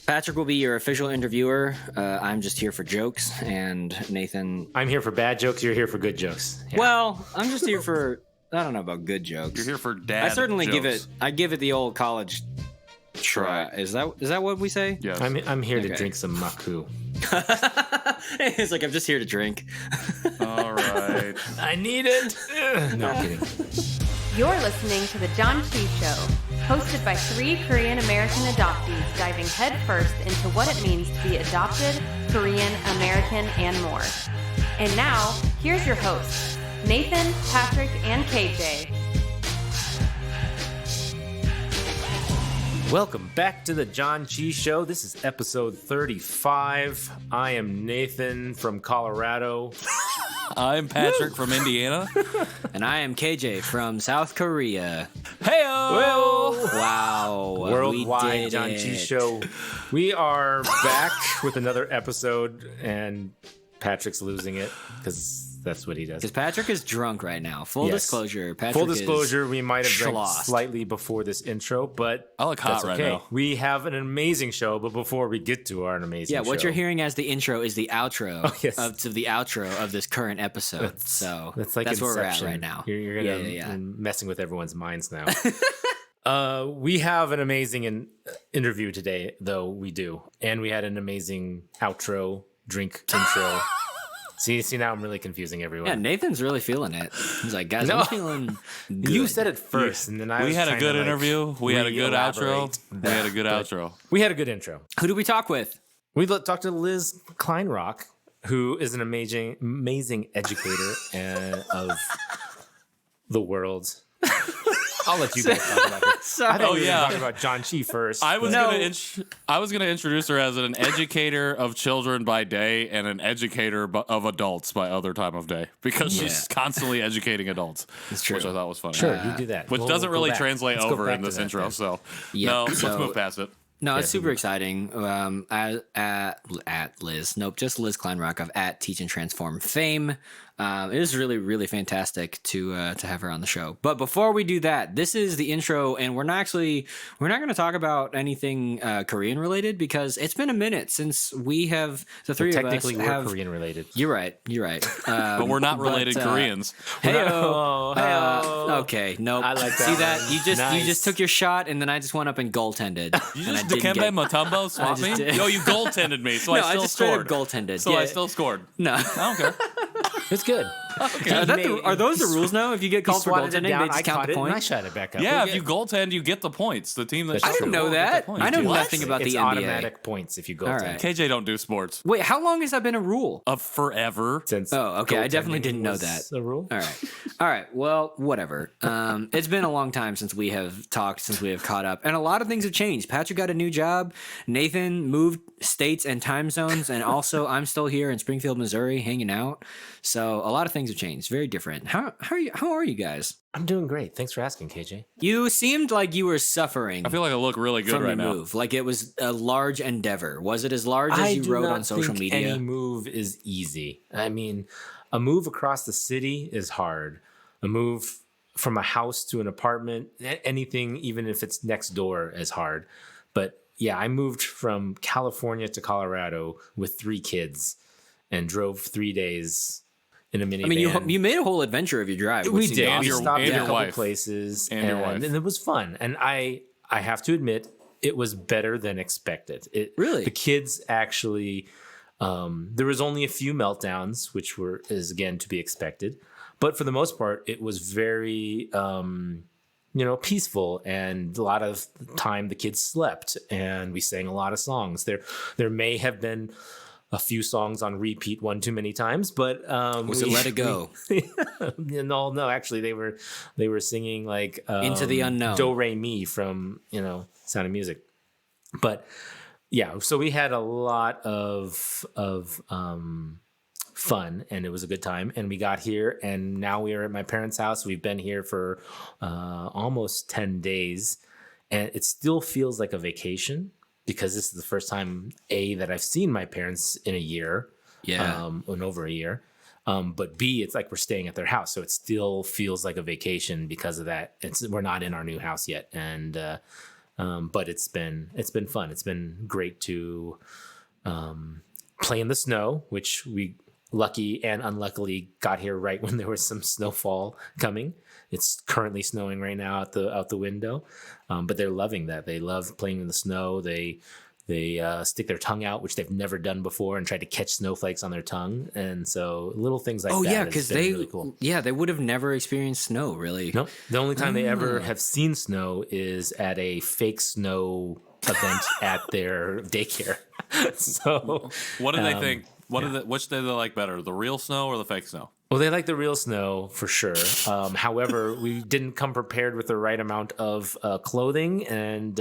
Patrick will be your official interviewer. I'm just here for jokes, and Nathan. I'm here for bad jokes. You're here for good jokes. Yeah. Well, I'm just here for. I don't know about good jokes. You're here for dad. I certainly jokes. give it the old college try. Is that what we say? Yes. I'm here to drink some Makkú. It's like I'm just here to drink. All right. I need it. No, I'm kidding. You're listening to the Janchi Show, hosted by 3 Korean-American adoptees diving headfirst into what it means to be adopted, Korean, American, and more. And now, here's your hosts, Nathan, Patrick, and KJ. Welcome back to the Janchi Show. This is episode 35. I am Nathan from Colorado. I'm Patrick from Indiana. And I am KJ from South Korea. Hey-o! Wow. Worldwide Janchi Show. We are back with another episode, and Patrick's losing it because that's what he does. Because Patrick is drunk right now. Full disclosure. Patrick Full disclosure, we might have drank schlossed. slightly before this intro, but I look hot that's right okay. now. We have an amazing show, but before we get to our amazing show. Yeah, what you're hearing as the intro is the outro yes. of the outro of this current episode. So that's where we're at Inception. right now. You're gonna messing with everyone's minds now. We have an amazing interview today, though we do, and we had an amazing outro drink intro. See, now I'm really confusing everyone. Yeah, Nathan's really feeling it. He's like, guys, I'm feeling good. You said it first, and then We had a good interview. We had a good outro. We had a good outro. We had a good intro. Who do we talk with? We talked to Liz Kleinrock, who is an amazing educator of the world. I'll let you guys talk about it. I thought we were talking about Janchi first. I was gonna introduce her as an educator of children by day and an educator of adults by other time of day because she's constantly educating adults. It's true. Which I thought was funny. Sure, you do that. Which doesn't really translate over in this intro. Then. So Yeah, let's move past it. No, it's super exciting. At Liz. Nope, just Liz Kleinrock of at Teach and Transform fame. It is really, really fantastic to have her on the show. But before we do that, this is the intro, and we're not going to talk about anything Korean related because it's been a minute since we have the three of us technically have we're Korean related. You're right. But we're not related Koreans. Okay, nope. I like that. See that? Nice. You just took your shot, and then I just went up and goaltended. You just Dikembe Mutombo swap me? did. Yo, you goaltended me, so No, I still I just straight up scored. goaltended. So Yeah. I still scored. No. I don't care. It's good. Are those the rules now? If you get called for goaltending, they just count the and I points? shot it back up. Yeah, if you goaltend, you get the points. The team that That's I didn't know that. I know What? nothing about it's the NBA. automatic points if you go. All right. KJ don't do sports. Wait, how long has that been a rule? Forever. Since Oh, okay. I definitely goaltending didn't know was that. The rule. All right. Well, whatever. It's been a long time since we have talked, since we have caught up, and a lot of things have changed. Patrick got a new job. Nathan moved states and time zones, and also I'm still here in Springfield, Missouri, hanging out. So a lot of things have changed. Very different. How are you guys? I'm doing great. Thanks for asking, KJ. You seemed like you were suffering. I feel like I look really good from right your now. move. Like it was a large endeavor. Was it as large as you wrote on social media? Any move is easy. I mean, a move across the city is hard. A move from a house to an apartment, anything, even if it's next door, is hard. But yeah, I moved from California to Colorado with 3 kids and drove 3 days in a minivan. I mean, you made a whole adventure of your drive. We did. And We your- stopped and at a your couple wife. places, And your wife. and it was fun. And I have to admit, it was better than expected. Really? The kids actually. There was only a few meltdowns, which is again to be expected, but for the most part, it was very peaceful, and a lot of time the kids slept, and we sang a lot of songs. There may have been a few songs on repeat one too many times, but Was it Let It Go? No, actually they were singing like Into the Unknown. Do Re Mi from Sound of Music. But yeah, so we had a lot of fun, and it was a good time. And we got here, and now we are at my parents' house. We've been here for almost 10 days, and it still feels like a vacation because this is the first time that I've seen my parents in a year, in over a year. But B, it's like we're staying at their house, so it still feels like a vacation because of that. We're not in our new house yet, and But it's been fun. It's been great to play in the snow, which we lucky and unluckily got here right when there was some snowfall coming. It's currently snowing right now out the window, but they're loving that. They love playing in the snow. They stick their tongue out, which they've never done before, and try to catch snowflakes on their tongue. And so little things like that. Oh yeah, because they really cool. they would have never experienced snow really. No, the only time they ever have seen snow is at a fake snow event at their daycare. So What do they think? Which do they like better, the real snow or the fake snow? well, they like the real snow for sure. However, we didn't come prepared with the right amount of clothing, and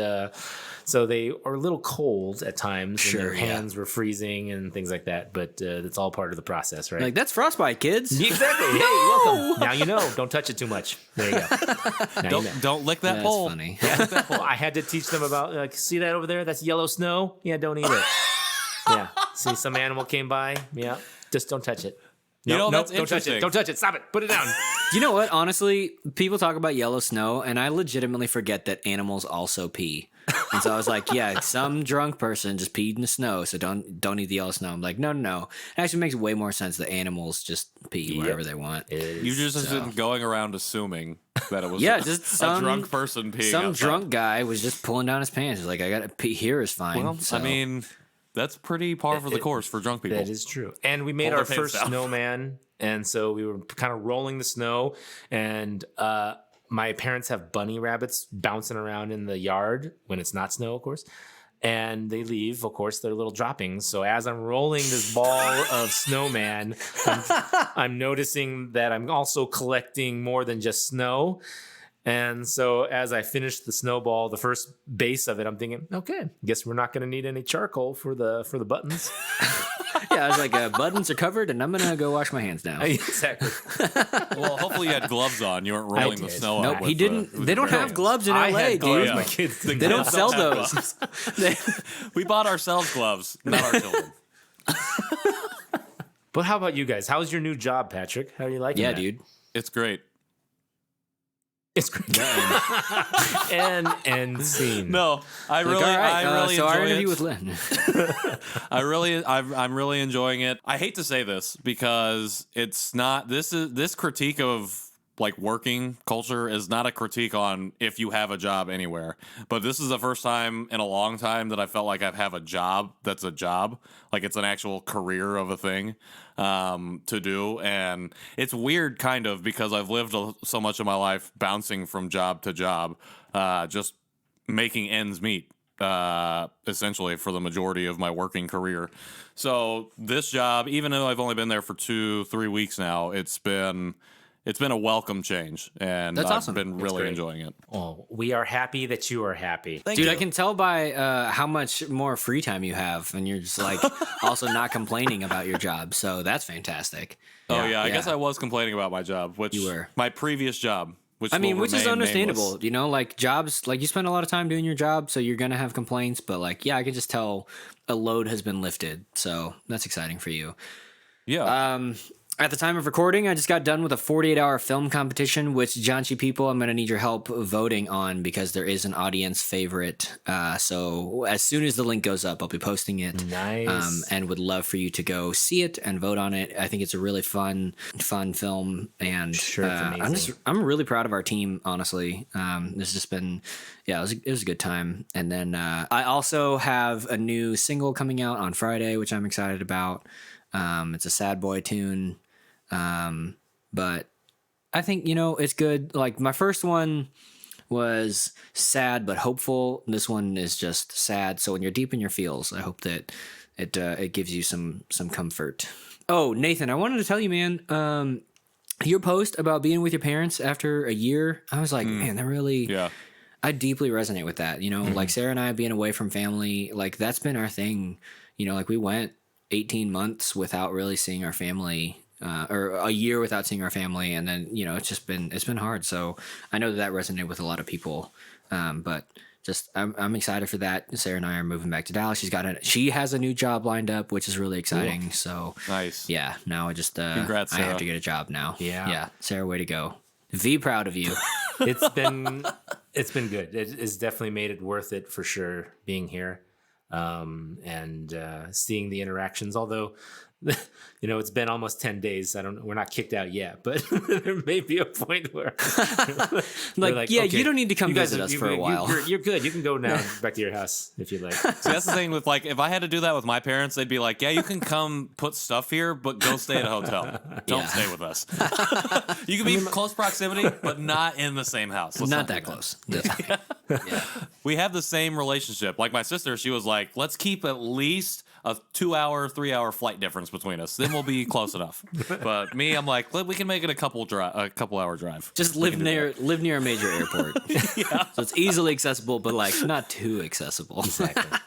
so they are a little cold at times. Sure, and their hands were freezing and things like that. But it's all part of the process, right? Like, that's frostbite, kids. Exactly. Hey, welcome. Now you know. Don't touch it too much. There you go. Now you know. Don't lick that That's pole. funny. Well, I had to teach them about, like, see that over there? That's yellow snow. Yeah, don't eat it. Yeah. See, some animal came by. Yeah. Just don't touch it. You know, that's don't touch it. interesting. Don't touch it. Stop it. Put it down. You know what? Honestly, people talk about yellow snow, and I legitimately forget that animals also pee. And so I was like, yeah, some drunk person just peed in the snow, so don't eat the yellow snow. I'm like, no. It actually makes way more sense that animals just pee wherever they want. You just been going around assuming that it was just a drunk person peeing Some outside. drunk guy was just pulling down his pants. He's like, I got to pee here is fine. Well, So- I mean, that's pretty par for the course for drunk people. That is true. And we made Pull our their pants first down. snowman. And so we were kind of rolling the snow. And my parents have bunny rabbits bouncing around in the yard when it's not snow, of course. And they leave, of course, their little droppings. So as I'm rolling this ball of snowman, I'm noticing that I'm also collecting more than just snow. And so as I finished the snowball, the first base of it, I'm thinking, okay, guess we're not going to need any charcoal for the buttons. yeah, I was like, buttons are covered, and I'm going to go wash my hands now. Exactly. Well, hopefully you had gloves on. You weren't rolling the did. snow. Nope, out he with didn't. with They your don't have parents. gloves in I LA, had dude. gloves. Yeah. My kids The didn't They don't kids sell have those. gloves. We bought ourselves gloves, not our children. But how about you guys? How's your new job, Patrick? How are you liking Yeah, that? dude. It's great. It's great. and scene. No, I really, All right, I really so our enjoy interview it. with Lynn. I'm really enjoying it. I hate to say this because it's not. This critique of like working culture is not a critique on if you have a job anywhere. But this is the first time in a long time that I felt like I have a job that's a job, like it's an actual career of a thing to do. And it's weird, kind of, because I've lived so much of my life bouncing from job to job, just making ends meet. Essentially for the majority of my working career. So this job, even though I've only been there for 2-3 weeks now, it's been a welcome change, and That's I've awesome. been really great. enjoying it. Oh, we are happy that you are happy. Dude, I can tell by how much more free time you have, and you're just like also not complaining about your job. So that's fantastic. Oh yeah, I guess I was complaining about my job, which You were. my previous job, which I mean, will which is remain understandable. nameless. You know, like jobs, like you spend a lot of time doing your job, so you're gonna have complaints. But like, yeah, I can just tell a load has been lifted. So that's exciting for you. Yeah, At the time of recording, I just got done with a 48-hour film competition, which Janchi people, I'm going to need your help voting on because there is an audience favorite. So as soon as the link goes up, I'll be posting it. Nice. And would love for you to go see it and vote on it. I think it's a really fun film. And Sure, it's amazing. I'm really proud of our team, honestly. This has just been, it was a good time. And then I also have a new single coming out on Friday, which I'm excited about. It's a sad boy tune. But I think, it's good. Like my first one was sad but hopeful. This one is just sad. So when you're deep in your feels, I hope that it gives you some comfort. Oh, Nathan, I wanted to tell you, man, your post about being with your parents after a year, I was like, man, that really, yeah. I deeply resonate with that. Like Sarah and I being away from family, like that's been our thing. Like we went 18 months without really seeing our family. Or a year without seeing our family, and then it's been hard. So I know that resonated with a lot of people, but just I'm excited for that. Sarah and I are moving back to Dallas. She has a new job lined up, which is really exciting. So Nice. yeah. Now I just Congrats, I have Sarah. to get a job now. Yeah. Sarah, way to go. Be proud of you. It's been good. It's definitely made it worth it for sure being here, and seeing the interactions. Although, it's been almost 10 days. We're not kicked out yet, but there may be a point where yeah, okay, you don't need to come you guys visit us for a while. You're good. You can go now back to your house if you'd like. See, that's the thing with if I had to do that with my parents, they'd be like, yeah, you can come put stuff here, but go stay at a hotel. Don't stay with us. You can be in close proximity, but not in the same house. Let's Not do that close. Yeah. We have the same relationship. Like my sister, she was like, let's keep at least a 2-hour, 3-hour flight difference between us. Then we'll be close enough. But me, I'm like, we can make it a couple hour drive. Just live near a major airport. So it's easily accessible, but not too accessible. Exactly.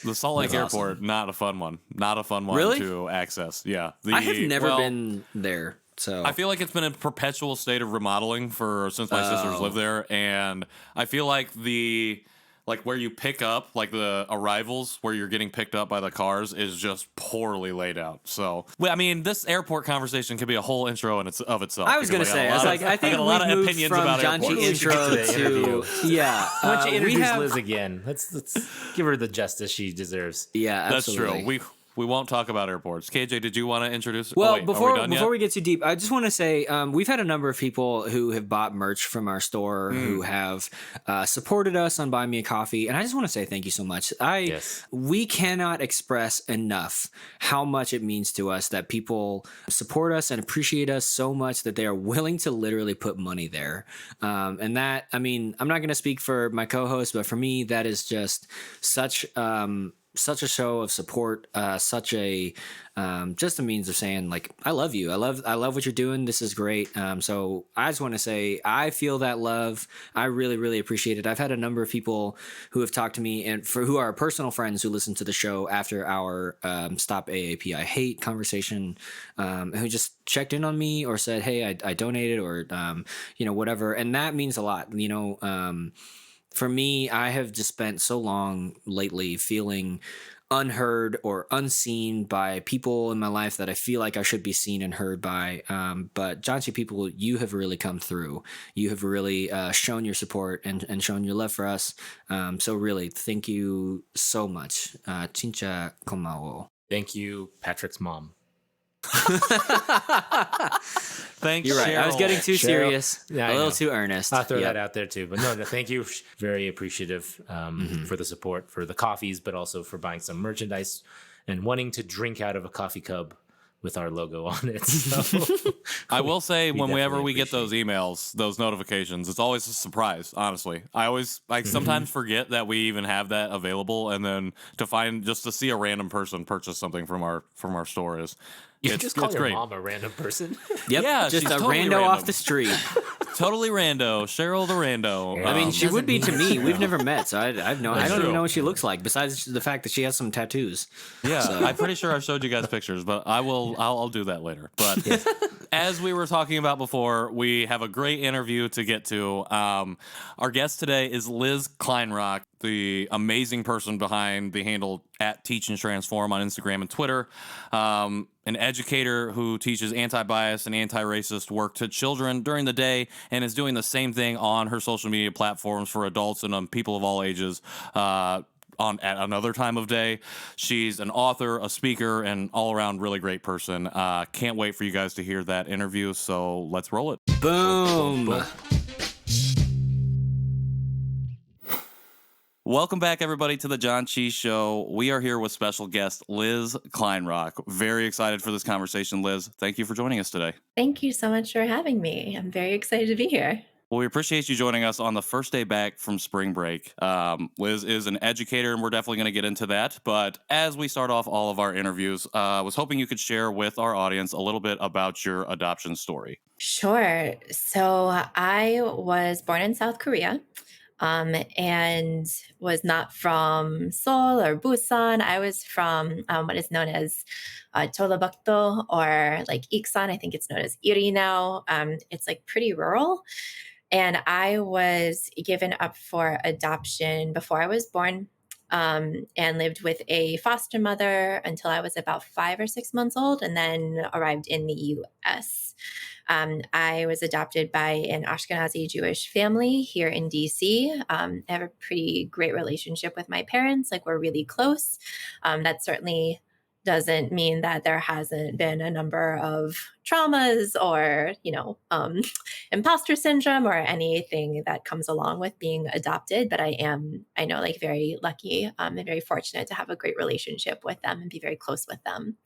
The Salt Lake That's Airport, awesome. not a fun one. Not a fun one Really? to access. Yeah. I have never been there. So I feel like it's been in perpetual state of remodeling since my sisters live there, and I feel like where you pick up, the arrivals where you're getting picked up by the cars is just poorly laid out. So, I mean, this airport conversation could be a whole intro of itself. I was going to say, I think a lot of we've moved opinions from about Janchi airports. intro to Why don't you we introduce have, Liz again? Let's give her the justice she deserves. Yeah, That's absolutely. true. We won't talk about airports. KJ, did you want to introduce? Well, are we done before yet? we get too deep, I just want to say we've had a number of people who have bought merch from our store who have supported us on Buy Me a Coffee, and I just want to say thank you so much. We cannot express enough how much it means to us that people support us and appreciate us so much that they are willing to literally put money there. And that, I mean, I'm not going to speak for my co-host, but for me, that is just such a show of support, such a just a means of saying I love you. I love what you're doing. This is great. So I just want to say I feel that love. I really, really appreciate it. I've had a number of people who have talked to me and who are personal friends who listen to the show after our Stop AAP I Hate conversation, who just checked in on me or said, hey, I donated or whatever, and that means a lot. For me, I have just spent so long lately feeling unheard or unseen by people in my life that I feel like I should be seen and heard by. But Janchi people, you have really come through. You have really shown your support and shown your love for us. So really, thank you so much. Chincha komao. Thank you, Patrick's mom. Thanks, You're right. I was Cheryl. getting too serious, Yeah, a little too earnest. I'll throw Yep. that out there too. But no, thank you. Very appreciative for the support, for the coffees, but also for buying some merchandise and wanting to drink out of a coffee cup with our logo on it. So I will say, whenever definitely we get those emails, those notifications, it's always a surprise. Honestly, I sometimes forget that we even have that available, and then to see a random person purchase something from our store is. you It's just call your great. mom a random person. Yep. Yeah, just she's a totally rando random. off the street. Totally rando, Cheryl the rando. I mean, she doesn't would be to mean me. it's We've Cheryl. never met, so I don't true. even know what she looks like. Besides the fact that she has some tattoos. Yeah, I'm pretty sure I showed you guys pictures, but I'll do that later. But as we were talking about before, we have a great interview to get to. Our guest today is Liz Kleinrock, the amazing person behind the handle at Teach and Transform on Instagram and Twitter. An educator who teaches anti-bias and anti-racist work to children during the day and is doing the same thing on her social media platforms for adults and people of all ages at another time of day. She's an author, a speaker, and all-around really great person. Can't wait for you guys to hear that interview, so let's roll it. Boom. Welcome back, everybody, to the Janchi Show. We are here with special guest Liz Kleinrock. Very excited for this conversation, Liz. Thank you for joining us today. Thank you so much for having me. I'm very excited to be here. Well, we appreciate you joining us on the first day back from spring break. Liz is an educator, and we're definitely going to get into that. But as we start off all of our interviews, I was hoping you could share with our audience a little bit about your adoption story. Sure. So I was born in South Korea. And was not from Seoul or Busan. I was from what is known as Jeollabuk-do or Iksan. I think it's known as Iri now. It's pretty rural. And I was given up for adoption before I was born. and lived with a foster mother until I was about 5 or 6 months old, and then arrived in the US. I was adopted by an Ashkenazi Jewish family here in DC. I have a pretty great relationship with my parents. Like, we're really close. That certainly doesn't mean that there hasn't been a number of traumas or, imposter syndrome or anything that comes along with being adopted. But I know, like, very lucky and very fortunate to have a great relationship with them and be very close with them.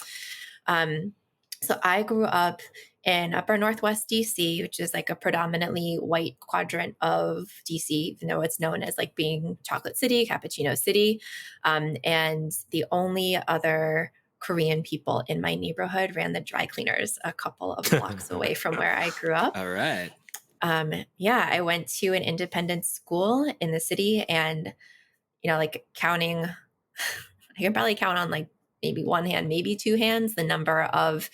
So I grew up in upper Northwest DC, which is like a predominantly white quadrant of DC, even though it's known as like being Chocolate City, Cappuccino City. And the only other Korean people in my neighborhood ran the dry cleaners a couple of blocks away from where I grew up. All right. I went to an independent school in the city, and, like, counting, I can probably count on like maybe one hand, maybe two hands, the number of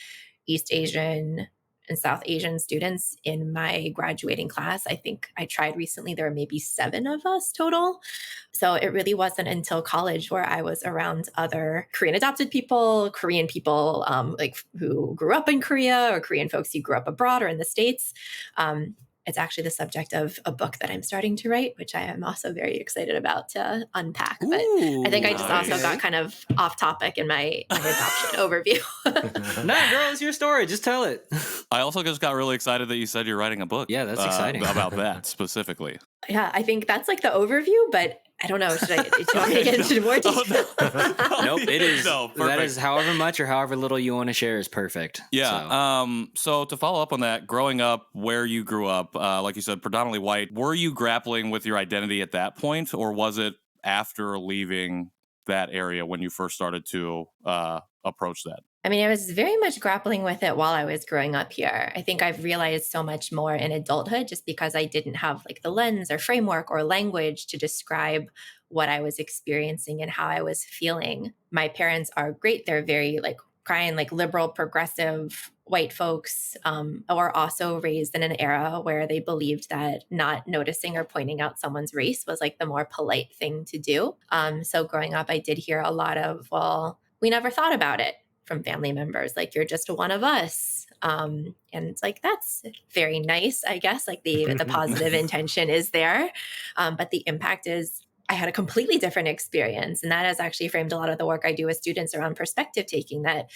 East Asian and South Asian students in my graduating class. I think I tried recently, there were maybe 7 of us total. So it really wasn't until college where I was around other Korean adopted people, Korean people like who grew up in Korea, or Korean folks who grew up abroad or in the States. It's actually the subject of a book that I'm starting to write, which I am also very excited about to unpack. But I think I just also got kind of off topic in my adoption overview. No, girl, it's your story. Just tell it. I also just got really excited that you said you're writing a book. Yeah, that's exciting. About that specifically. Yeah, I think that's like the overview, but I don't know. Do you want me to get into more detail? Nope, it is. No, that is however much or however little you want to share is perfect. Yeah. So to follow up on that, growing up where you grew up, like you said, predominantly white, were you grappling with your identity at that point, or was it after leaving that area when you first started to approach that? I mean, I was very much grappling with it while I was growing up here. I think I've realized so much more in adulthood just because I didn't have like the lens or framework or language to describe what I was experiencing and how I was feeling. My parents are great. They're very like crying, like liberal, progressive white folks, were also raised in an era where they believed that not noticing or pointing out someone's race was like the more polite thing to do. So growing up, I did hear a lot of, well, we never thought about it, from family members, like, you're just one of us. And it's like, that's very nice, I guess, like the positive intention is there. But the impact is I had a completely different experience. And that has actually framed a lot of the work I do with students around perspective taking, that,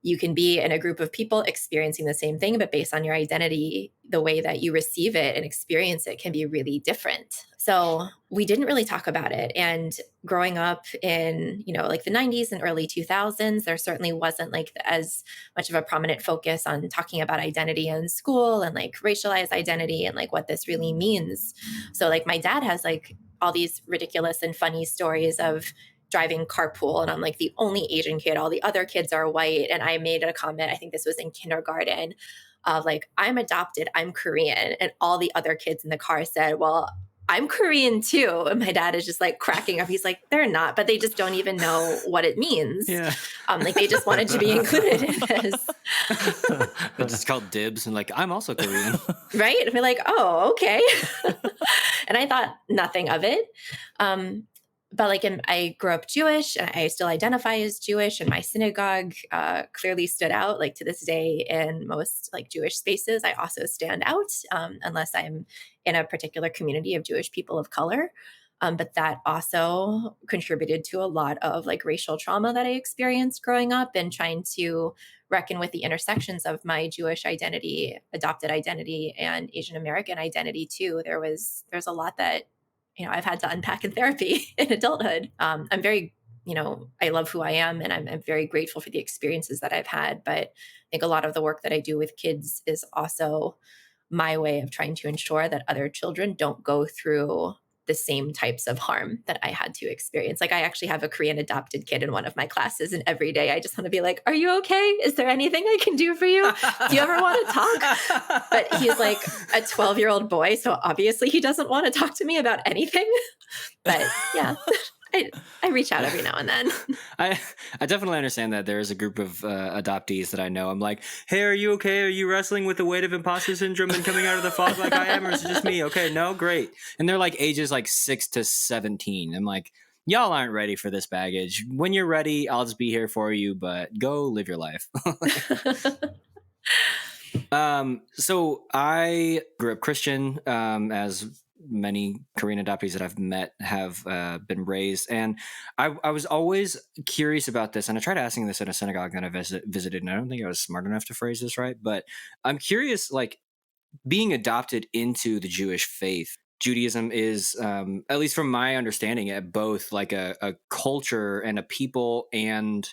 you can be in a group of people experiencing the same thing, but based on your identity, the way that you receive it and experience it can be really different. So we didn't really talk about it. And growing up in, like the 90s and early 2000s, there certainly wasn't like as much of a prominent focus on talking about identity in school and like racialized identity and like what this really means. So like my dad has like all these ridiculous and funny stories of driving carpool, and I'm like the only Asian kid, all the other kids are white. And I made a comment, I think this was in kindergarten, of like, I'm adopted, I'm Korean. And all the other kids in the car said, well, I'm Korean too. And my dad is just like cracking up. He's like, they're not, but they just don't even know what it means. Yeah. Like they just wanted to be included in this. It's just called dibs and like, I'm also Korean. Right? And we're like, oh, okay. And I thought nothing of it. But like I grew up Jewish, and I still identify as Jewish, and my synagogue clearly stood out. Like to this day, in most like Jewish spaces, I also stand out, unless I'm in a particular community of Jewish people of color. But that also contributed to a lot of like racial trauma that I experienced growing up, and trying to reckon with the intersections of my Jewish identity, adopted identity, and Asian American identity too. There's a lot that I've had to unpack in therapy in adulthood. I'm very, I love who I am, and I'm very grateful for the experiences that I've had. But I think a lot of the work that I do with kids is also my way of trying to ensure that other children don't go through the same types of harm that I had to experience. Like I actually have a Korean adopted kid in one of my classes, and every day I just want to be like, are you okay? Is there anything I can do for you? Do you ever want to talk? But he's like a 12-year-old boy, so obviously he doesn't want to talk to me about anything. But yeah, I reach out every now and then. I definitely understand that. There is a group of adoptees that I know. I'm like, hey, are you okay? Are you wrestling with the weight of imposter syndrome and coming out of the fog like I am, or is it just me? Okay, no, great. And they're like ages like 6 to 17. I'm like, y'all aren't ready for this baggage. When you're ready, I'll just be here for you, but go live your life. So I grew up Christian, as many Korean adoptees that I've met have been raised. And I was always curious about this. And I tried asking this at a synagogue that I visited, and I don't think I was smart enough to phrase this right. But I'm curious, like, being adopted into the Jewish faith. Judaism is, at least from my understanding, at both like a culture and a people and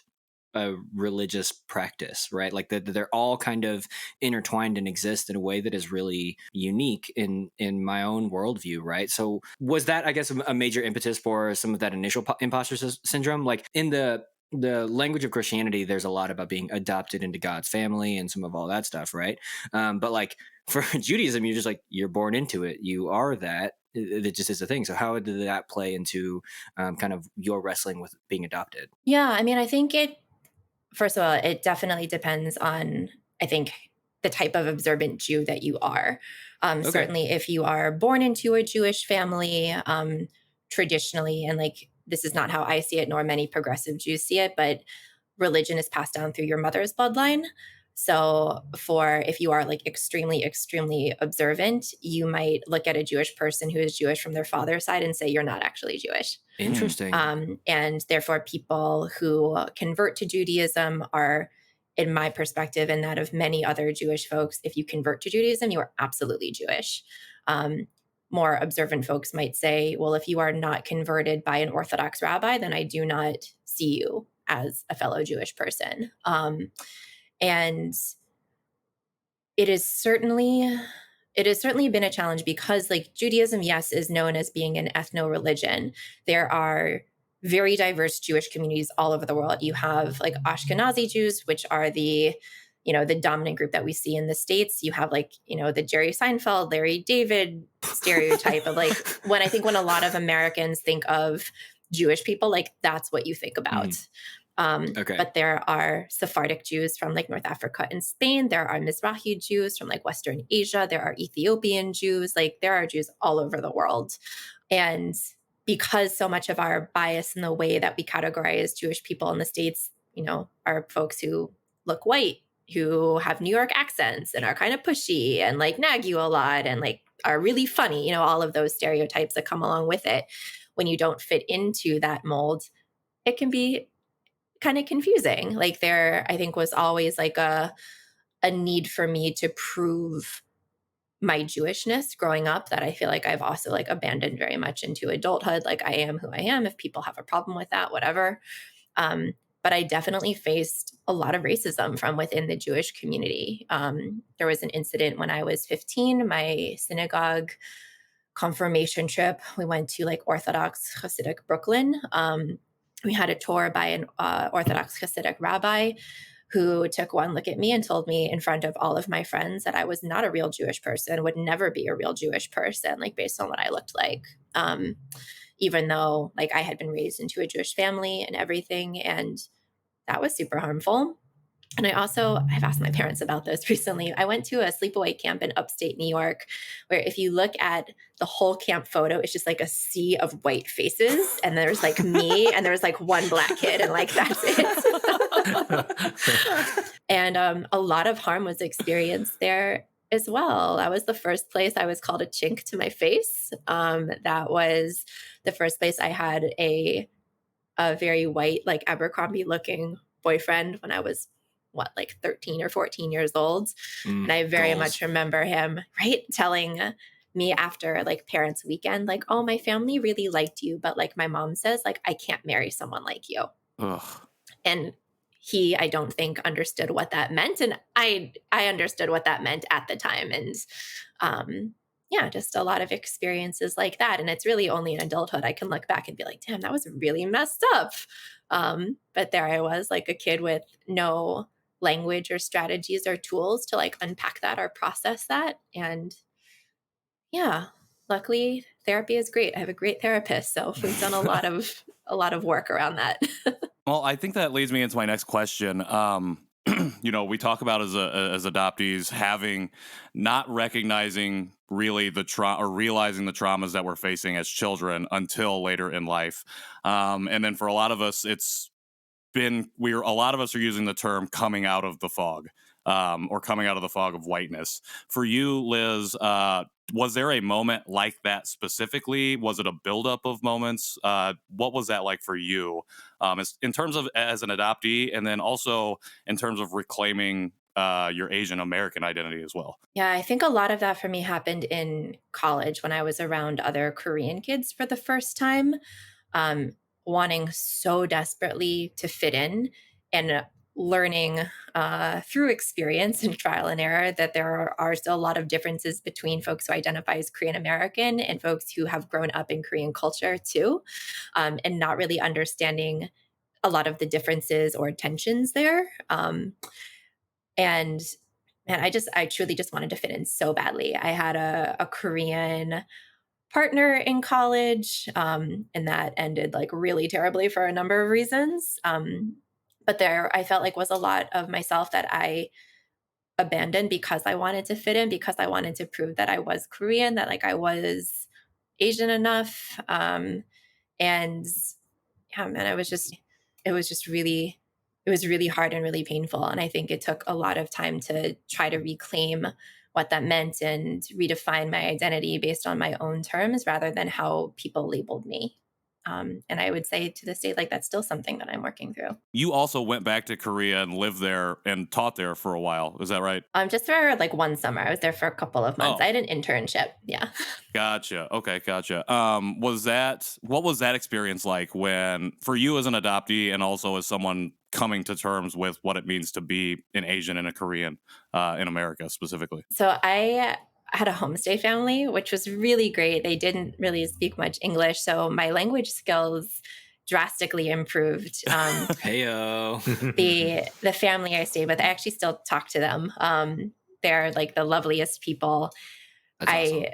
a religious practice, right? Like that they're all kind of intertwined and exist in a way that is really unique in my own worldview, right? So was that, I guess, a major impetus for some of that initial imposter syndrome? Like in the language of Christianity, there's a lot about being adopted into God's family and some of all that stuff, right? But like for Judaism, you're just like, you're born into it. You are that. It just is a thing. So how did that play into kind of your wrestling with being adopted? Yeah, I mean, I think first of all, it definitely depends on, I think, the type of observant Jew that you are. Certainly, if you are born into a Jewish family, traditionally, and like this is not how I see it, nor many progressive Jews see it, but religion is passed down through your mother's bloodline. So if you are like extremely, extremely observant, you might look at a Jewish person who is Jewish from their father's side and say, you're not actually Jewish. Interesting. And therefore, people who convert to Judaism are, in my perspective and that of many other Jewish folks, if you convert to Judaism, you are absolutely Jewish. More observant folks might say, well, if you are not converted by an Orthodox rabbi, then I do not see you as a fellow Jewish person. And it has certainly been a challenge because, like, Judaism, yes, is known as being an ethno-religion. There are very diverse Jewish communities all over the world. You have like Ashkenazi Jews, which are the dominant group that we see in the States. You have like, the Jerry Seinfeld, Larry David stereotype of like, when a lot of Americans think of Jewish people, like that's what you think about. But there are Sephardic Jews from like North Africa and Spain. There are Mizrahi Jews from like Western Asia. There are Ethiopian Jews. Like there are Jews all over the world. And because so much of our bias in the way that we categorize Jewish people in the States, are folks who look white, who have New York accents and are kind of pushy and like nag you a lot and like are really funny, all of those stereotypes that come along with it. When you don't fit into that mold, it can be kind of confusing. Like there, I think, was always like a need for me to prove my Jewishness growing up that I feel like I've also like abandoned very much into adulthood. Like I am who I am. If people have a problem with that, whatever. But I definitely faced a lot of racism from within the Jewish community. There was an incident when I was 15, my synagogue confirmation trip. We went to like Orthodox Hasidic Brooklyn. We had a tour by an Orthodox Hasidic rabbi who took one look at me and told me in front of all of my friends that I was not a real Jewish person, would never be a real Jewish person, like based on what I looked like. Even though like I had been raised into a Jewish family and everything. And that was super harmful. And I've asked my parents about this recently. I went to a sleepaway camp in upstate New York, where if you look at the whole camp photo, it's just like a sea of white faces. And there's like me and there's like one black kid and like, that's it. And a lot of harm was experienced there as well. That was the first place I was called a chink to my face. That was the first place I had a very white, like Abercrombie looking boyfriend when I was 13 or 14 years old. And I very much remember him, right, telling me after like parents' weekend, like, oh, my family really liked you, but like my mom says, like, I can't marry someone like you. Ugh. And he, I don't think, understood what that meant. And I understood what that meant at the time. And yeah, just a lot of experiences like that. And it's really only in adulthood I can look back and be like, damn, that was really messed up. But there I was, like a kid with no language or strategies or tools to like unpack that or process that. And yeah, luckily therapy is great. I have a great therapist. So we've done a lot of work around that. Well, I think that leads me into my next question. we talk about as adoptees having not recognizing really the trauma or realizing the traumas that we're facing as children until later in life. And then for a lot of us, a lot of us are using the term coming out of the fog, or coming out of the fog of whiteness. For you, Liz, was there a moment like that specifically? Was it a buildup of moments? What was that like for you, in terms of as an adoptee, and then also in terms of reclaiming your Asian American identity as well? Yeah, I think a lot of that for me happened in college when I was around other Korean kids for the first time, um, wanting so desperately to fit in and learning through experience and trial and error that there are still a lot of differences between folks who identify as Korean American and folks who have grown up in Korean culture too, and not really understanding a lot of the differences or tensions there. And man, I truly just wanted to fit in so badly. I had a Korean partner in college, and that ended like really terribly for a number of reasons. But there, I felt like was a lot of myself that I abandoned because I wanted to fit in, because I wanted to prove that I was Korean, that like I was Asian enough. And yeah, man, it was just really, it was really hard and really painful. And I think it took a lot of time to try to reclaim what that meant and redefine my identity based on my own terms rather than how people labeled me. And I would say to this day, like that's still something that I'm working through. You also went back to Korea and lived there and taught there for a while. Is that right? Just for like one summer, I was there for a couple of months. Oh. I had an internship. Yeah. Gotcha. Okay, gotcha. What was that experience like for you as an adoptee and also as someone coming to terms with what it means to be an Asian and a Korean in America specifically? So I had a homestay family, which was really great. They didn't really speak much English, so my language skills drastically improved. Heyo. The family I stayed with, I actually still talk to them. They're like the loveliest people. That's awesome.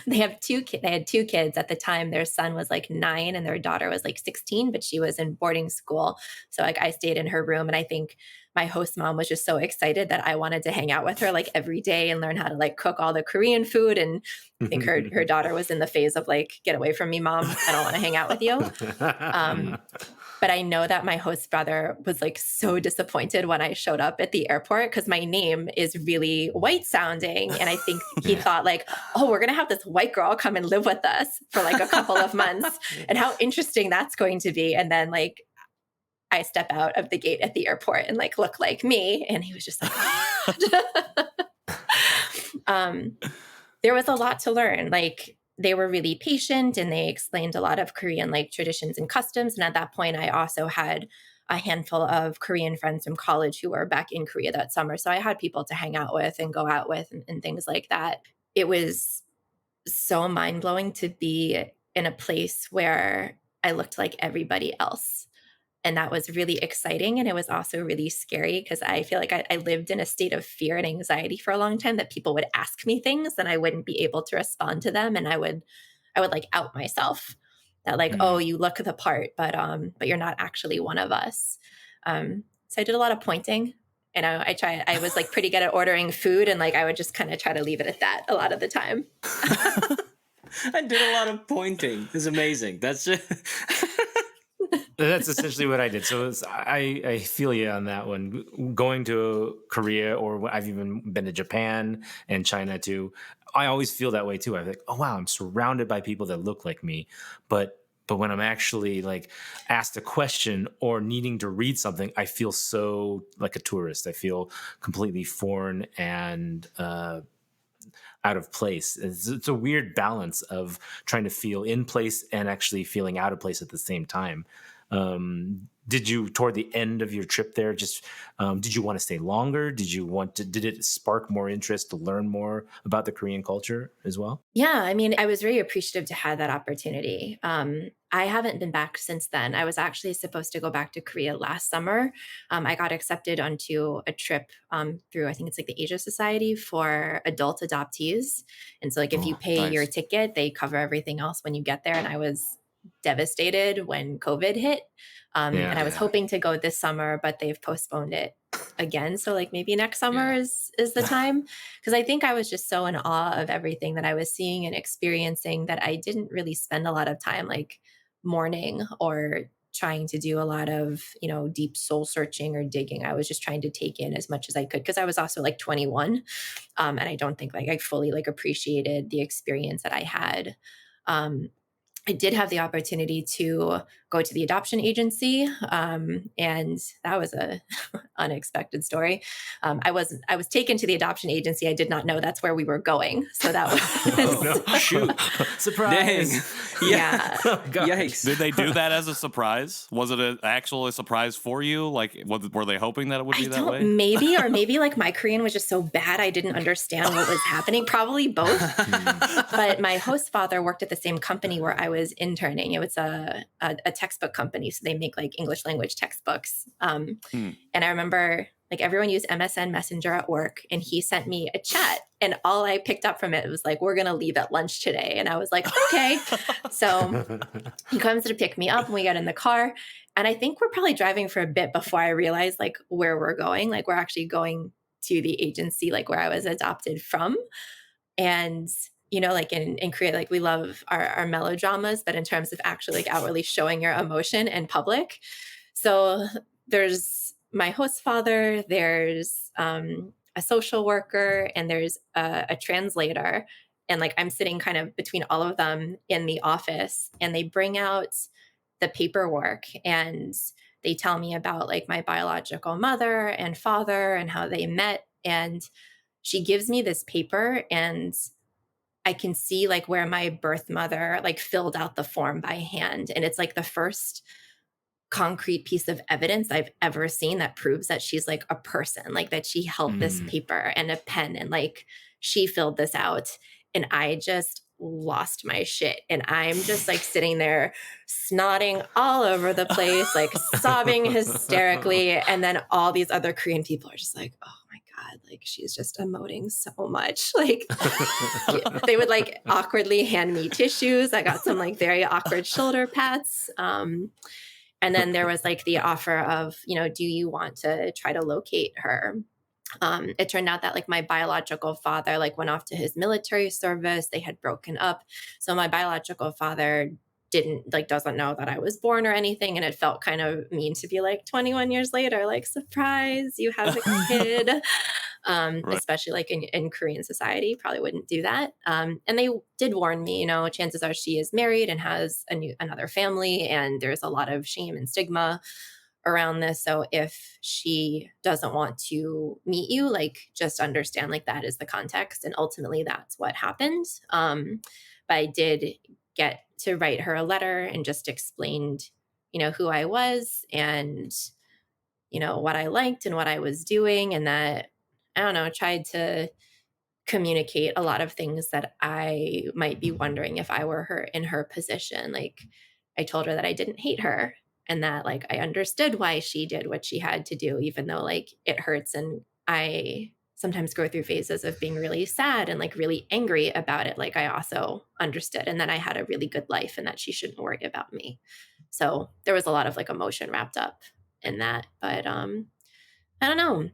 They had two kids at the time. Their son was like 9 and their daughter was like 16, but she was in boarding school. So like I stayed in her room, and I think my host mom was just so excited that I wanted to hang out with her like every day and learn how to like cook all the Korean food. And I think her daughter was in the phase of like, get away from me, mom. I don't want to hang out with you. But I know that my host brother was like so disappointed when I showed up at the airport because my name is really white sounding. And I think he thought like, oh, we're going to have this white girl come and live with us for like a couple of months and how interesting that's going to be. And then like I step out of the gate at the airport and like look like me. And he was just like, there was a lot to learn. Like they were really patient and they explained a lot of Korean like traditions and customs. And at that point, I also had a handful of Korean friends from college who were back in Korea that summer. So I had people to hang out with and go out with and things like that. It was so mind-blowing to be in a place where I looked like everybody else. And that was really exciting. And it was also really scary because I feel like I lived in a state of fear and anxiety for a long time, that people would ask me things and I wouldn't be able to respond to them. And I would like out myself that like, oh, you look the part, but you're not actually one of us. So I did a lot of pointing. And I was like pretty good at ordering food, and like I would just kind of try to leave it at that a lot of the time. I did a lot of pointing. It's amazing. That's just That's essentially what I did. So I feel you on that one. Going to Korea, or I've even been to Japan and China too. I always feel that way too. I'm like, oh wow, I'm surrounded by people that look like me, but when I'm actually like asked a question or needing to read something, I feel so like a tourist. I feel completely foreign and out of place. It's a weird balance of trying to feel in place and actually feeling out of place at the same time. Did you, toward the end of your trip there, did you want to stay longer? Did it spark more interest to learn more about the Korean culture as well? Yeah, I mean, I was very appreciative to have that opportunity. I haven't been back since then. I was actually supposed to go back to Korea last summer. I got accepted onto a trip through, I think it's like the Asia Society for adult adoptees. And so like if you pay your ticket, they cover everything else when you get there. And I was devastated when COVID hit. And I was hoping to go this summer, but they've postponed it again. So like maybe next summer is the time, because I think I was just so in awe of everything that I was seeing and experiencing that I didn't really spend a lot of time like mourning or trying to do a lot of, you know, deep soul searching or digging. I was just trying to take in as much as I could, because I was also like 21. And I don't think like I fully like appreciated the experience that I had. I did have the opportunity to go to the adoption agency, and that was a unexpected story. I was taken to the adoption agency. I did not know that's where we were going, so that was Oh, no. Shoot. Surprise. Dang. yeah. Oh, gosh. Yikes. Did they do that as a surprise? Was it actually a surprise for you? Like, were they hoping that it would be that way? Maybe like my Korean was just so bad I didn't understand what was happening. Probably both. But my host father worked at the same company where I was interning. It was a textbook company, so they make like English language textbooks. And I remember like everyone used MSN Messenger at work, and he sent me a chat, and all I picked up from it was like, "We're gonna leave at lunch today," and I was like, "Okay." So he comes to pick me up, and we get in the car, and I think we're probably driving for a bit before I realized like where we're going. Like we're actually going to the agency, like where I was adopted from, and you know, like in Korea, like we love our melodramas, but in terms of actually like outwardly showing your emotion in public. So there's my host father, there's a social worker, and there's a translator. And like I'm sitting kind of between all of them in the office, and they bring out the paperwork and they tell me about like my biological mother and father and how they met. And she gives me this paper, and I can see like where my birth mother like filled out the form by hand. And it's like the first concrete piece of evidence I've ever seen that proves that she's like a person, like that she held this paper and a pen and like she filled this out. And I just lost my shit. And I'm just like sitting there snotting all over the place, like sobbing hysterically. And then all these other Korean people are just like, oh my God, like she's just emoting so much. Like they would like awkwardly hand me tissues. I got some like very awkward shoulder pats. And then there was like the offer of, you know, do you want to try to locate her? It turned out that like my biological father like went off to his military service. They had broken up. So my biological father doesn't know that I was born or anything. And it felt kind of mean to be like 21 years later, like, surprise, you have a kid. Right. Especially like in Korean society, probably wouldn't do that. And they did warn me, you know, chances are she is married and has another family, and there's a lot of shame and stigma around this. So if she doesn't want to meet you, like just understand like that is the context. And ultimately that's what happened. But I did get to write her a letter and just explained, you know, who I was and, you know, what I liked and what I was doing. And that, I don't know, tried to communicate a lot of things that I might be wondering if I were in her position. Like I told her that I didn't hate her and that like I understood why she did what she had to do, even though like it hurts. And I sometimes go through phases of being really sad and like really angry about it. Like I also understood, and then I had a really good life and that she shouldn't worry about me. So there was a lot of like emotion wrapped up in that, but I don't know.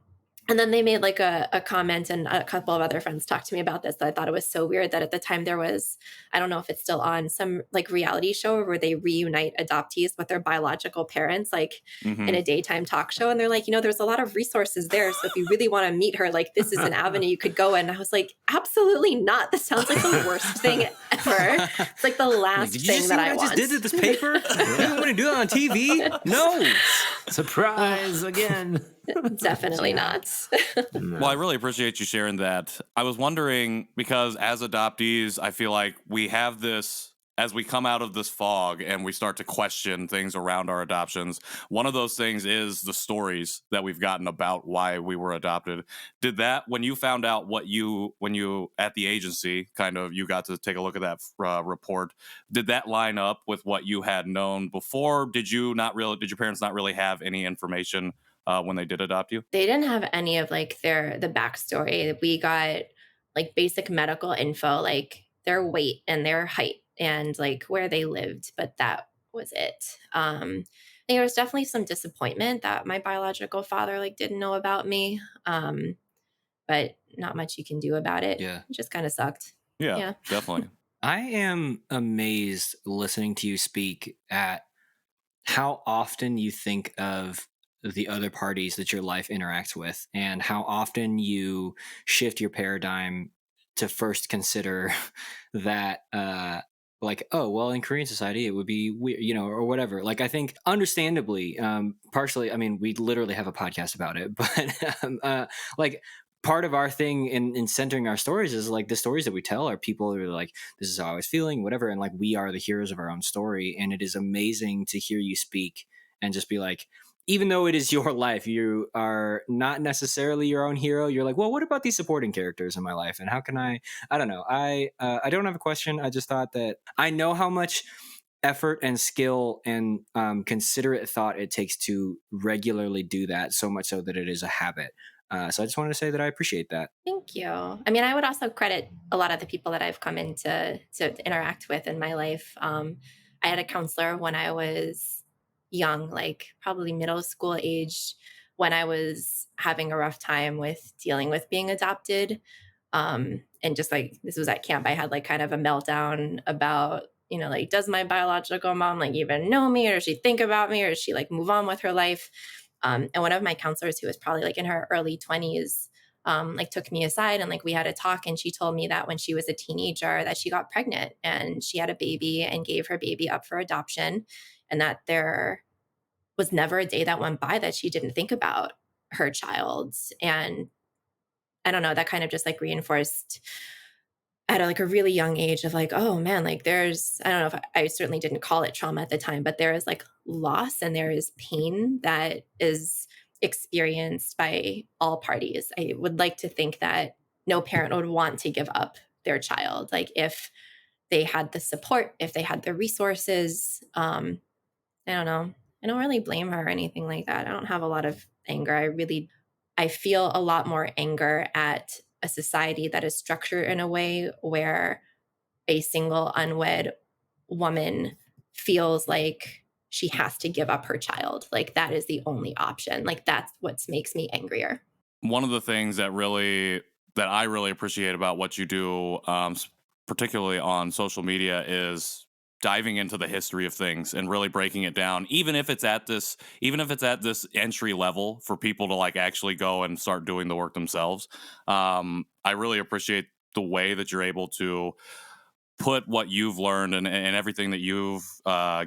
And then they made like a comment, and a couple of other friends talked to me about this. That I thought it was so weird that at the time there was, I don't know if it's still on, some like reality show where they reunite adoptees with their biological parents, like in a daytime talk show. And they're like, you know, there's a lot of resources there. So if you really want to meet her, like this is an avenue you could go in. And I was like, absolutely not. This sounds like the worst thing ever. It's like the last thing that I want. Just did it, this paper? You want to do that on TV? No. Surprise again. Definitely not. Well, I really appreciate you sharing that. I was wondering, because as adoptees, I feel like we have this, as we come out of this fog and we start to question things around our adoptions, one of those things is the stories that we've gotten about why we were adopted. Did that, when you found out when you at the agency, kind of, you got to take a look at that report, did that line up with what you had known before? Did your parents not really have any information when they did adopt you? They didn't have any of like the backstory. We got like basic medical info, like their weight and their height and like where they lived, but that was it. think there was definitely some disappointment that my biological father like didn't know about me. But not much you can do about it. Yeah. It just kind of sucked. Yeah, Yeah. definitely. I am amazed listening to you speak at how often you think of the other parties that your life interacts with and how often you shift your paradigm to first consider that like, oh well, in Korean society it would be weird, or whatever. Like, I think understandably, partially, I mean, we literally have a podcast about it, but like, part of our thing in centering our stories is like the stories that we tell are people who are like, this is how I was feeling, whatever. And like, we are the heroes of our own story. And it is amazing to hear you speak and just be like, even though it is your life, you are not necessarily your own hero. You're like, well, what about these supporting characters in my life? And how can I don't know. I don't have a question. I just thought that I know how much effort and skill and considerate thought it takes to regularly do that, so much so that it is a habit. So I just wanted to say that I appreciate that. Thank you. I mean, I would also credit a lot of the people that I've come into to interact with in my life. I had a counselor when I was young, like probably middle school age, when I was having a rough time with dealing with being adopted. And just like this was at camp, I had like kind of a meltdown about, like, does my biological mom like even know me, or does she think about me, or does she like move on with her life? And one of my counselors, who was probably like in her early 20s, like took me aside and like we had a talk, and she told me that when she was a teenager that she got pregnant and she had a baby and gave her baby up for adoption, and that there was never a day that went by that she didn't think about her child. And I don't know, that kind of just like reinforced at like a really young age of like, oh man, like there's, I don't know if I certainly didn't call it trauma at the time, but there is like loss and there is pain that is experienced by all parties. I would like to think that no parent would want to give up their child. Like if they had the support, if they had the resources, I don't know. I don't really blame her or anything like that. I don't have a lot of anger. I feel a lot more anger at a society that is structured in a way where a single unwed woman feels like she has to give up her child. Like that is the only option. Like that's what makes me angrier. One of the things that I really appreciate about what you do, particularly on social media, is diving into the history of things and really breaking it down, even if it's at this entry level for people to like actually go and start doing the work themselves. I really appreciate the way that you're able to put what you've learned and everything that you've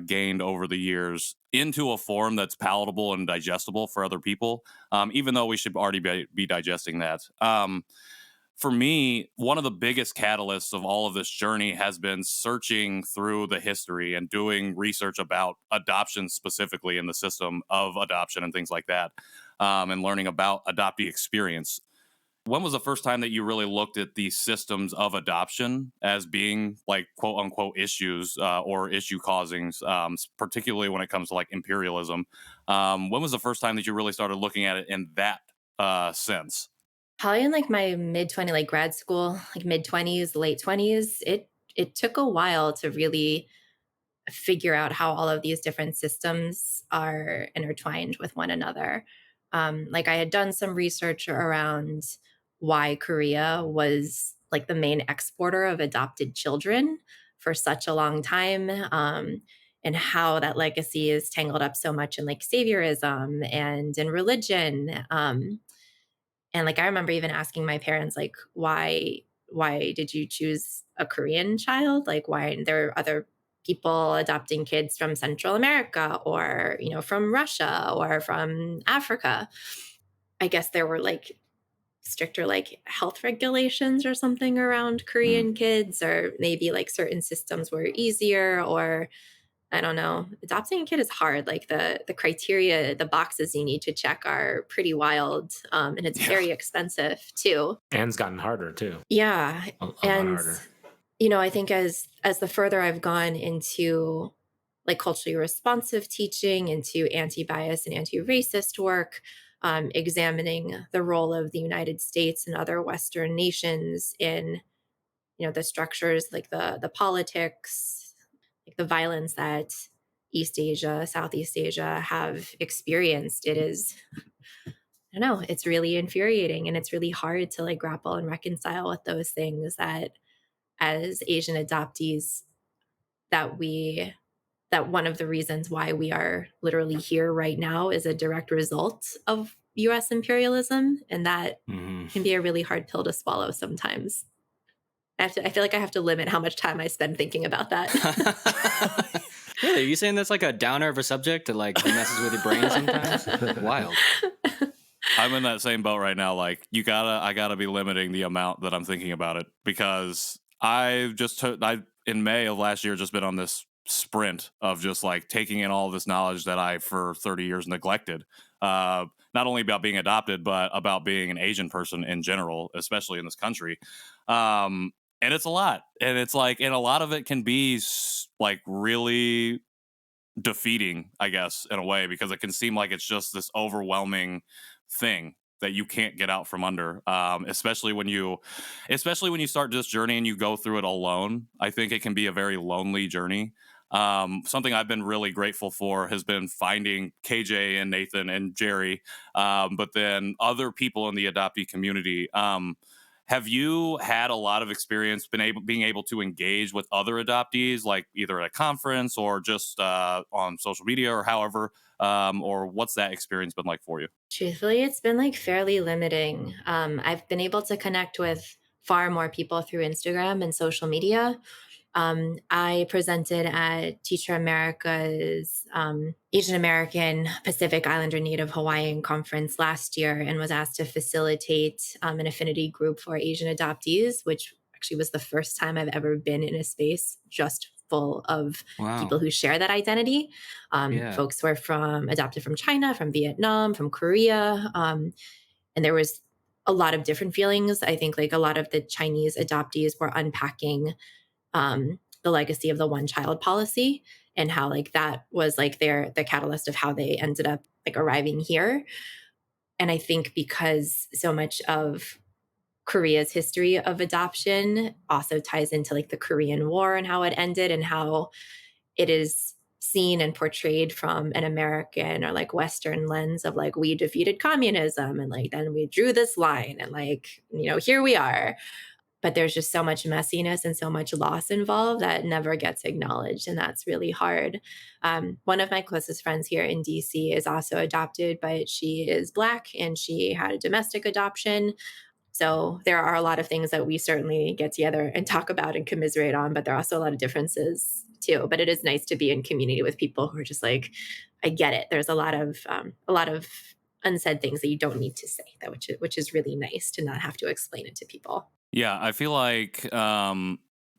gained over the years into a form that's palatable and digestible for other people, even though we should already be digesting that. For me, one of the biggest catalysts of all of this journey has been searching through the history and doing research about adoption, specifically in the system of adoption and things like that, and learning about adoptee experience. When was the first time that you really looked at the systems of adoption as being like quote unquote issues or issue causings, particularly when it comes to like imperialism? When was the first time that you really started looking at it in that sense? Probably in like my mid-20s, like grad school, like mid-20s, late 20s. It took a while to really figure out how all of these different systems are intertwined with one another. Like I had done some research around why Korea was like the main exporter of adopted children for such a long time, and how that legacy is tangled up so much in like saviorism and in religion. And like I remember even asking my parents, like, why did you choose a Korean child? Like, why there are other people adopting kids from Central America or, from Russia or from Africa? I guess there were like stricter like health regulations or something around Korean kids, or maybe like certain systems were easier, or I don't know. Adopting a kid is hard. Like the criteria, the boxes you need to check are pretty wild, and it's very expensive too. And it's gotten harder too. Yeah, A lot and harder. I think as the further I've gone into like culturally responsive teaching, into anti-bias and anti-racist work, examining the role of the United States and other Western nations in the structures, like the politics, like the violence that East Asia, Southeast Asia have experienced. It is, I don't know, it's really infuriating, and it's really hard to like grapple and reconcile with those things that as Asian adoptees, that we that one of the reasons why we are literally here right now is a direct result of US imperialism, and that can be a really hard pill to swallow sometimes. I feel like I have to limit how much time I spend thinking about that. Really? Are you saying that's like a downer of a subject that like messes with your brain sometimes? Wild. I'm in that same boat right now. Like, I gotta be limiting the amount that I'm thinking about it, because I in May of last year just been on this sprint of just like taking in all this knowledge that I for 30 years neglected. Not only about being adopted, but about being an Asian person in general, especially in this country. And it's a lot, and it's like, and a lot of it can be like really defeating, I guess, in a way, because it can seem like it's just this overwhelming thing that you can't get out from under, especially when you start this journey and you go through it alone. I think it can be a very lonely journey. Something I've been really grateful for has been finding KJ and Nathan and Jerry, but then other people in the adoptee community. Have you had a lot of experience being able to engage with other adoptees, like either at a conference or just on social media or however, or what's that experience been like for you? Truthfully, it's been like fairly limiting. I've been able to connect with far more people through Instagram and social media. I presented at Teacher America's Asian American Pacific Islander Native Hawaiian Conference last year, and was asked to facilitate an affinity group for Asian adoptees, which actually was the first time I've ever been in a space just full of people who share that identity. Folks who are adopted from China, from Vietnam, from Korea. And there was a lot of different feelings. I think like a lot of the Chinese adoptees were unpacking the legacy of the one child policy, and how like that was like the catalyst of how they ended up like arriving here. And I think because so much of Korea's history of adoption also ties into like the Korean War and how it ended, and how it is seen and portrayed from an American or like Western lens of like, we defeated communism and like then we drew this line and like, you know, here we are. But there's just so much messiness and so much loss involved that never gets acknowledged. And that's really hard. One of my closest friends here in DC is also adopted, but she is Black and she had a domestic adoption. So there are a lot of things that we certainly get together and talk about and commiserate on, but there are also a lot of differences too. But it is nice to be in community with people who are just like, I get it. There's a lot of unsaid things that you don't need to say, that which is really nice to not have to explain it to people. Yeah, I feel like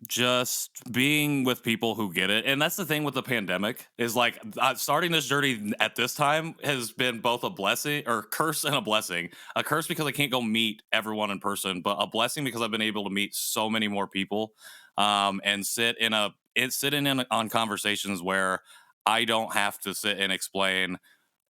just being with people who get it. And that's the thing with the pandemic is like starting this journey at this time has been both a blessing or curse and a blessing. A curse because I can't go meet everyone in person, but a blessing because I've been able to meet so many more people and sit in on conversations where I don't have to sit and explain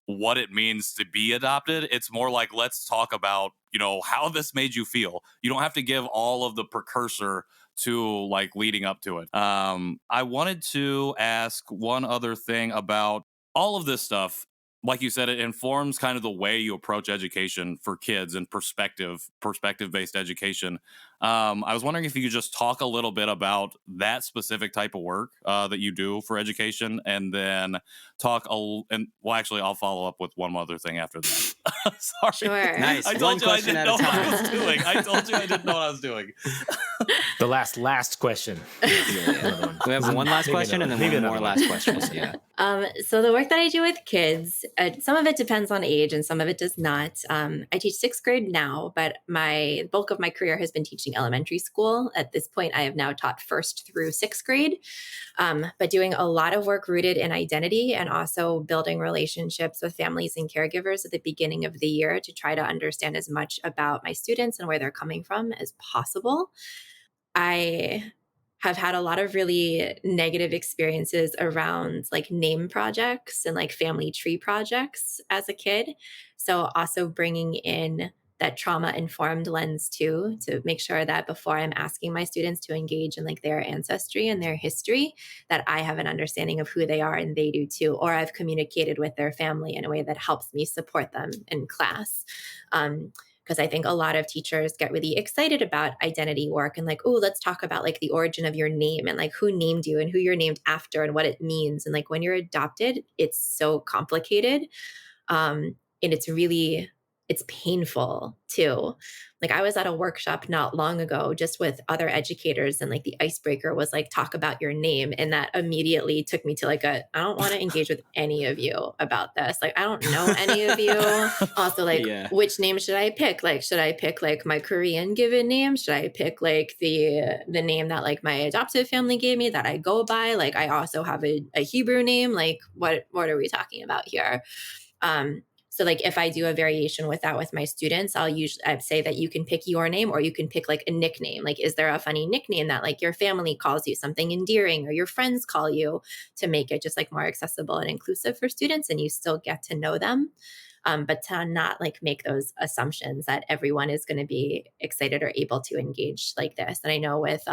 what it means to be adopted. It's more like, let's talk about, you know, how this made you feel. You don't have to give all of the precursor to like leading up to it. I wanted to ask one other thing about all of this stuff. Like you said, it informs kind of the way you approach education for kids and perspective-based education. I was wondering if you could just talk a little bit about that specific type of work that you do for education, and then actually, I'll follow up with one other thing after that. Sorry. Sure. Nice. I told you I didn't know what I was doing. I told you I didn't know what I was doing. The last question. We have one last question and then one more last question. Yeah. So the work that I do with kids, some of it depends on age and some of it does not. I teach sixth grade now, but my bulk of my career has been teaching elementary school. At this point, I have now taught first through sixth grade, but doing a lot of work rooted in identity and also building relationships with families and caregivers at the beginning of the year to try to understand as much about my students and where they're coming from as possible. I have had a lot of really negative experiences around like name projects and like family tree projects as a kid. So also bringing in that trauma-informed lens too, to make sure that before I'm asking my students to engage in like their ancestry and their history, that I have an understanding of who they are and they do too, or I've communicated with their family in a way that helps me support them in class. Because I think a lot of teachers get really excited about identity work and like, oh, let's talk about like the origin of your name and like who named you and who you're named after and what it means. And like when you're adopted, it's so complicated. And it's painful too. Like I was at a workshop not long ago just with other educators, and like the icebreaker was like, talk about your name. And that immediately took me to like I don't want to engage with any of you about this. Like, I don't know any of you. Also, like, which name should I pick? Like, should I pick like my Korean given name? Should I pick like the name that like my adoptive family gave me that I go by? Like, I also have a Hebrew name. Like, what are we talking about here? So like if I do a variation with that with my students, I'd say that you can pick your name or you can pick like a nickname. Like, is there a funny nickname that like your family calls you, something endearing, or your friends call you, to make it just like more accessible and inclusive for students and you still get to know them. But to not like make those assumptions that everyone is going to be excited or able to engage like this. And I know with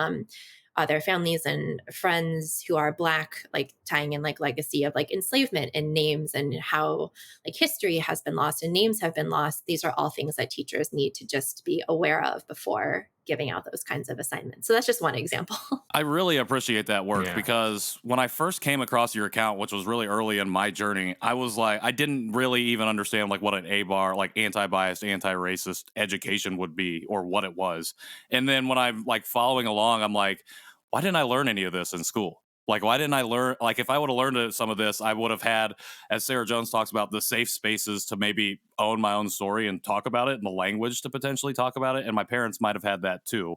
other families and friends who are Black, like tying in like legacy of like enslavement and names and how like history has been lost and names have been lost. These are all things that teachers need to just be aware of before giving out those kinds of assignments. So that's just one example. I really appreciate that work because when I first came across your account, which was really early in my journey, I was like, I didn't really even understand like what an ABAR, like anti-biased, anti-racist education would be or what it was. And then when I'm like following along, I'm like, why didn't I learn any of this in school? Like, why didn't I learn? Like, if I would have learned some of this, I would have had, as Sarah Jones talks about, the safe spaces to maybe own my own story and talk about it, and the language to potentially talk about it. And my parents might have had that too.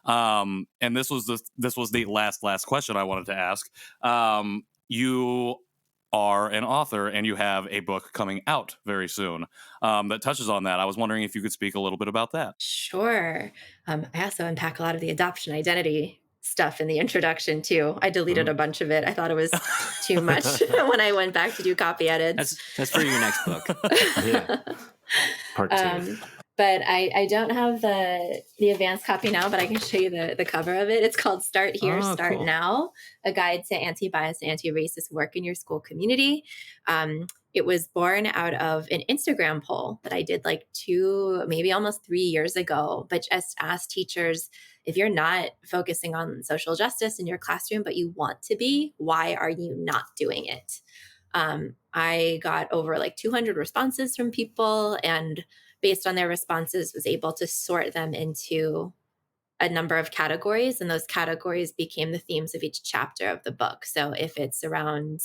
And this was the last question I wanted to ask. You are an author and you have a book coming out very soon that touches on that. I was wondering if you could speak a little bit about that. Sure. I also unpack a lot of the adoption identity stuff in the introduction too. I deleted a bunch of it. I thought it was too much when I went back to do copy edits. That's for your next book. Yeah. Part 2. But I don't have the advanced copy now, but I can show you the cover of it. It's called Start Here, Start cool. Now, a guide to anti-bias and anti-racist work in your school community. It was born out of an Instagram poll that I did like 2, maybe almost 3 years ago, but just asked teachers, if you're not focusing on social justice in your classroom, but you want to be, why are you not doing it? I got over like 200 responses from people, and based on their responses, was able to sort them into a number of categories, and those categories became the themes of each chapter of the book. So if it's around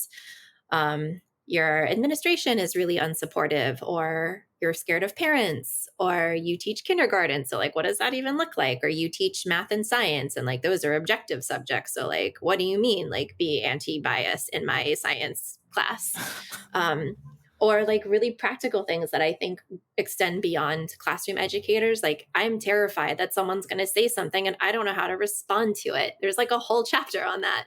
your administration is really unsupportive, or you're scared of parents, or you teach kindergarten, so like what does that even look like? Or you teach math and science, and like those are objective subjects, so like what do you mean like be anti-bias in my science class? Or like really practical things that I think extend beyond classroom educators. Like, I'm terrified that someone's going to say something and I don't know how to respond to it. There's like a whole chapter on that.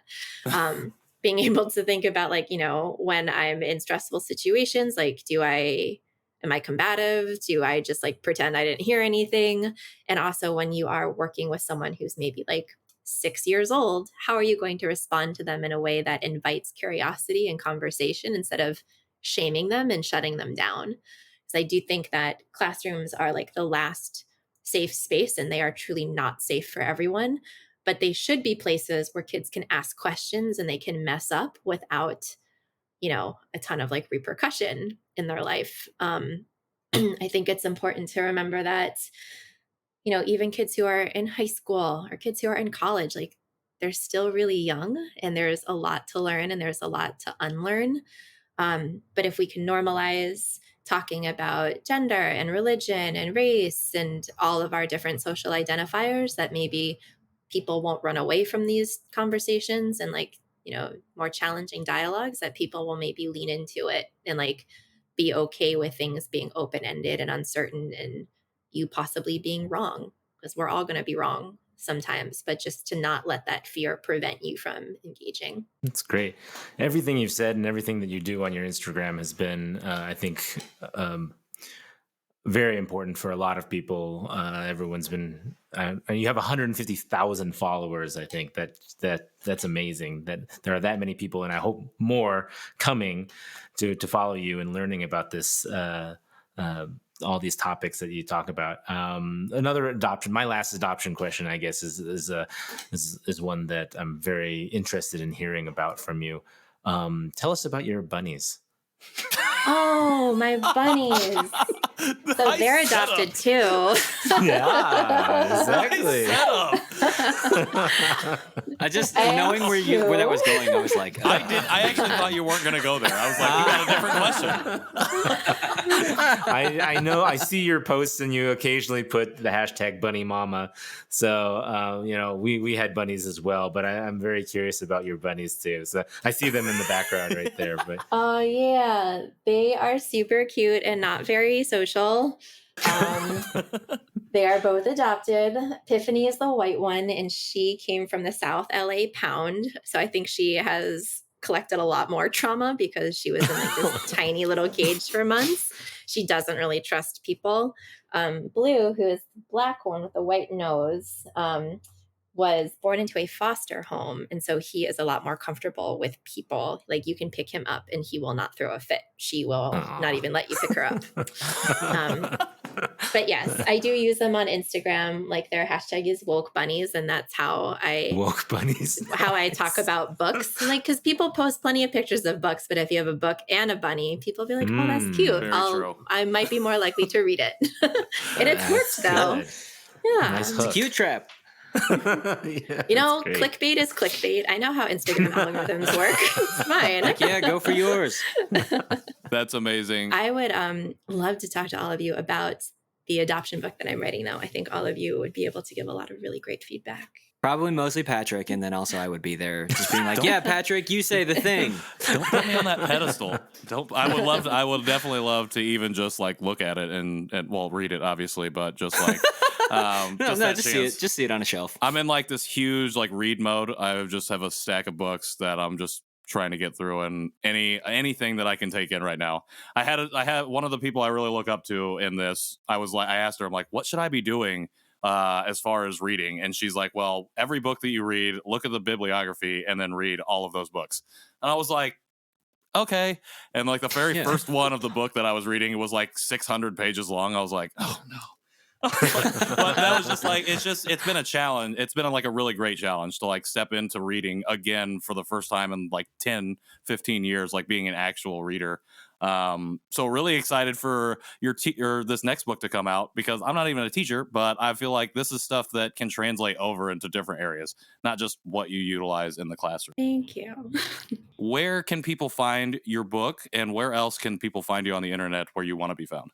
Being able to think about like, you know, when I'm in stressful situations, like, am I combative? Do I just like pretend I didn't hear anything? And also when you are working with someone who's maybe like 6 years old, how are you going to respond to them in a way that invites curiosity and conversation instead of shaming them and shutting them down? Because I do think that classrooms are like the last safe space, and they are truly not safe for everyone, but they should be places where kids can ask questions and they can mess up without, you know, a ton of like repercussion in their life. I think it's important to remember that, you know, even kids who are in high school or kids who are in college, like they're still really young and there's a lot to learn and there's a lot to unlearn. But if we can normalize talking about gender and religion and race and all of our different social identifiers, that maybe people won't run away from these conversations and like, you know, more challenging dialogues, that people will maybe lean into it and like be okay with things being open-ended and uncertain and you possibly being wrong, because we're all going to be wrong sometimes, but just to not let that fear prevent you from engaging. That's great. Everything you've said and everything that you do on your Instagram has been, I think, very important for a lot of people. Everyone's been, and you have 150,000 followers. I think that's amazing that there are that many people, and I hope more coming to follow you and learning about this. All these topics that you talk about. My last adoption question, I guess, is one that I'm very interested in hearing about from you. Tell us about your bunnies. Oh, my bunnies. So they're adopted too. Yeah, exactly. I just knowing where that was going, I was like, I actually thought you weren't going to go there. I was like, we got a different question. I know. I see your posts, and you occasionally put the hashtag Bunny Mama. So we had bunnies as well, but I'm very curious about your bunnies too. So I see them in the background right there. But Oh yeah, they are super cute and not very social. They are both adopted. Tiffany is the white one, and she came from the South LA Pound. So I think she has collected a lot more trauma because she was in like this tiny little cage for months. She doesn't really trust people. Blue, who is the black one with the white nose, was born into a foster home. And so he is a lot more comfortable with people. Like you can pick him up and he will not throw a fit. She will not even let you pick her up. But yes, I do use them on Instagram. Like their hashtag is woke bunnies. And that's how woke bunnies. how I talk about books. Like, because people post plenty of pictures of books, but if you have a book and a bunny, people be like, oh, that's cute. Very true. I might be more likely to read it. And it's worked though. Good. Yeah. Nice it's a hook. cute trap. Yeah, You know, that's great. clickbait is clickbait. I know how Instagram algorithms work. It's fine. Like, yeah, go for yours. That's amazing. I would love to talk to all of you about the adoption book that I'm writing, though. I think all of you would be able to give a lot of really great feedback. Probably mostly Patrick, and then also I would be there, just being like, "Yeah, Patrick, you say the thing." Don't put me on that pedestal. I would definitely love to even just like look at it and well, read it obviously, but just like Just see it on a shelf. I'm in like this huge like read mode. I just have a stack of books that I'm just trying to get through, and anything that I can take in right now. I had one of the people I really look up to in this. I asked her, I'm like, what should I be doing as far as reading? And she's like, well, every book that you read, look at the bibliography and then read all of those books. And I was like, okay. And like the very first one of the book that I was reading, it was like 600 pages long. I was like, oh no. But that was just like, it's been a challenge. It's been like a really great challenge to like step into reading again for the first time in like 10, 15 years, like being an actual reader. So really excited for this next book to come out, because I'm not even a teacher, but I feel like this is stuff that can translate over into different areas, not just what you utilize in the classroom. Thank you. Where can people find your book, and where else can people find you on the internet where you want to be found?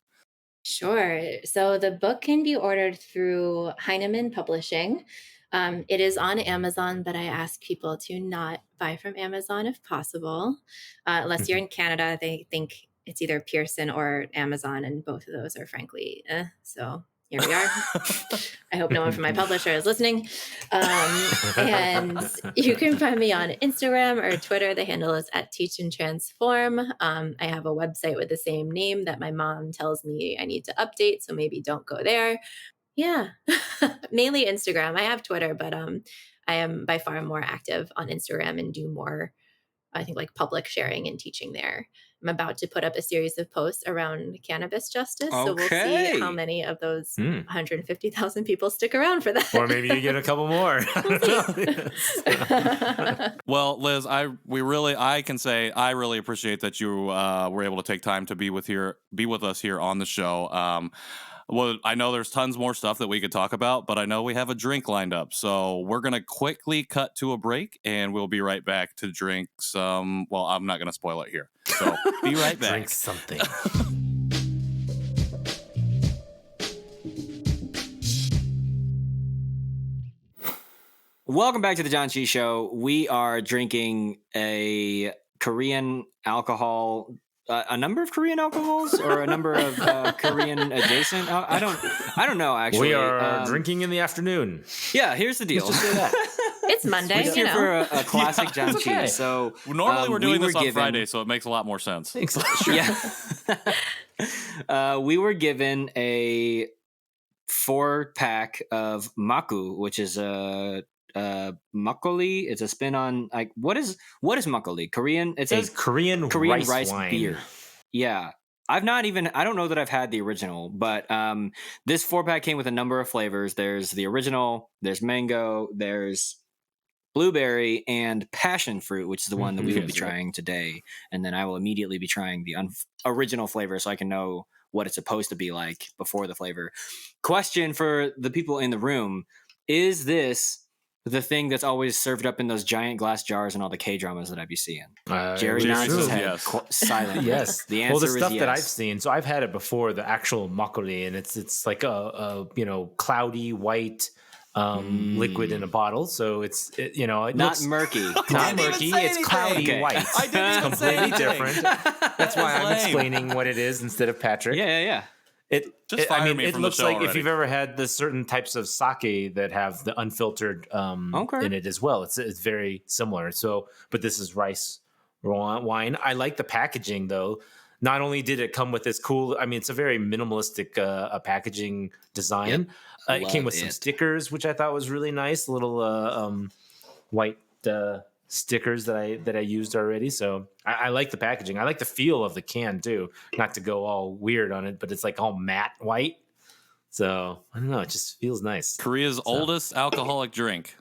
Sure. So the book can be ordered through Heinemann Publishing. It is on Amazon, but I ask people to not buy from Amazon if possible. Unless you're in Canada, they think it's either Pearson or Amazon, and both of those are frankly, so here we are. I hope no one from my publisher is listening. And you can find me on Instagram or Twitter. The handle is @teachandtransform. I have a website with the same name that my mom tells me I need to update, so maybe don't go there. Yeah, mainly Instagram. I have Twitter, but I am by far more active on Instagram and do more, I think, like public sharing and teaching there. I'm about to put up a series of posts around cannabis justice. So we'll see how many of those 150,000 people stick around for that. Or maybe you get a couple more. Well, Liz, I can say I really appreciate that you were able to take time to be with us here on the show. Well, I know there's tons more stuff that we could talk about, but I know we have a drink lined up. So we're going to quickly cut to a break, and we'll be right back to drink some. Well, I'm not going to spoil it here. So be right back. Drink something. Welcome back to the Janchi Show. We are drinking a Korean alcohol. A number of Korean alcohols, or a number of Korean adjacent? I don't know. Actually, we are drinking in the afternoon. Yeah, here's the deal. Let's just say that. It's Monday, We're here for a classic Janchi. okay. So Normally we're doing this on given- Friday, so it makes a lot more sense. Yeah. We were given a 4-pack of Makkú, which is a makgeolli. It's a spin on like what is makgeolli? Korean. It says Korean rice wine. beer. Yeah. I don't know that I've had the original, but this 4-pack came with a number of flavors. There's the original, there's mango, there's blueberry, and passion fruit, which is the one that we will be trying today. And then I will immediately be trying the original flavor so I can know what it's supposed to be like before the flavor. Question for the people in the room: is this the thing that's always served up in those giant glass jars and all the K-dramas that I be seeing? Jerry nods his head silently. Yes. The answer well, the is stuff yes. that I've seen, so I've had it before, the actual makgeolli, and it's like a cloudy white liquid in a bottle. So it Not looks murky. not murky. It's cloudy white. I didn't It's even say completely anything. different. That's why I'm lame. explaining what it is instead of Patrick. Yeah. Just fire me it from the looks show like if already. you've ever had the certain types of sake that have the unfiltered in it as well. It's very similar. So, but this is rice wine. I like the packaging though. Not only did it come with this cool, it's a very minimalistic packaging design. It came with some stickers, which I thought was really nice. Little white stickers that I used already. So I like the packaging. I like the feel of the can too. Not to go all weird on it, but it's like all matte white. So I don't know. It just feels nice. Korea's oldest alcoholic drink,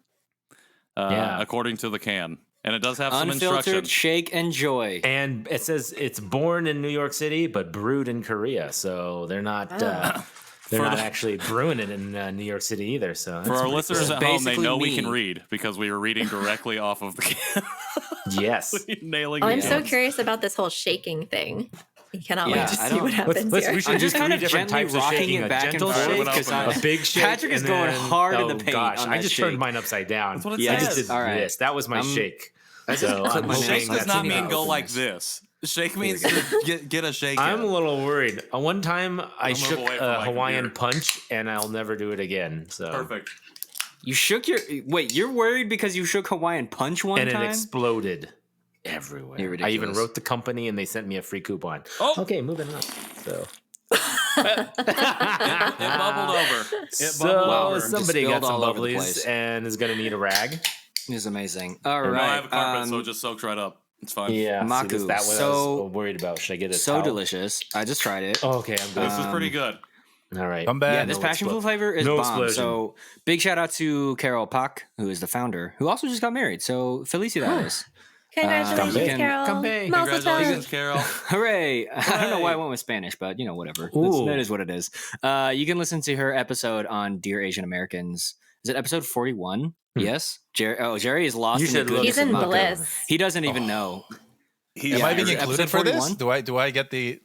according to the can. And it does have some Unfiltered, instructions. shake, and joy. And it says it's born in New York City, but brewed in Korea. So they're not actually brewing it in New York City either. So For our listeners at home, they Basically know we me. can read because we were reading directly off of the can. yes. Nailing Oh, I'm the so cans. curious about this whole shaking thing. I cannot Yeah, wait to I see don't- what happens We here. should I'm do just three kind of different gently types of rocking shaking. it A back and gentle forth shake, because a big shake. Patrick is and going then- hard in the paint Gosh, on I that just shake. turned mine upside down. That's what it I just says. did All right. this. That was my shake. I just So clipped I'm my hoping Shake nails. does that's not enough. mean go Open like this. this. Shake means get a shake. I'm a in. little worried. One time I move shook away from a my Hawaiian computer. punch, and I'll never do it again. So Perfect. You shook your... Wait, you're worried because you shook Hawaiian Punch one and time? it exploded everywhere. You're I even ridiculous. wrote the company, and they sent me a free coupon. Oh. Okay, moving on. So. It bubbled over. It So bubbled Wow, over. somebody spilled got some all over the bubblies place. and is going to need a rag. It's amazing. All No, right. I have a carpet, so it just soaks right up. It's fine. Yeah, Makkú. see, that's what I So- was worried about. Should I get a So towel? delicious. I just tried it. Oh, okay, I'm good. This is pretty good. All right. Come back. Yeah, this passion fruit flavor is no bomb. explosion. So big shout out to Carol Pak, who is the founder, who also just got married. So felicidades. Congratulations, you can- Carol. Campé. Mazel tov. Congratulations, Carol. Hooray! I don't know why I went with Spanish, but whatever. Ooh. That is what it is. You can listen to her episode on Dear Asian Americans. Is it episode 41? Yes. Jerry is lost. You in the should look goodness He's in of Makkú. bliss. He doesn't even know. Am I being is it included episode for this? 41? Do I get the?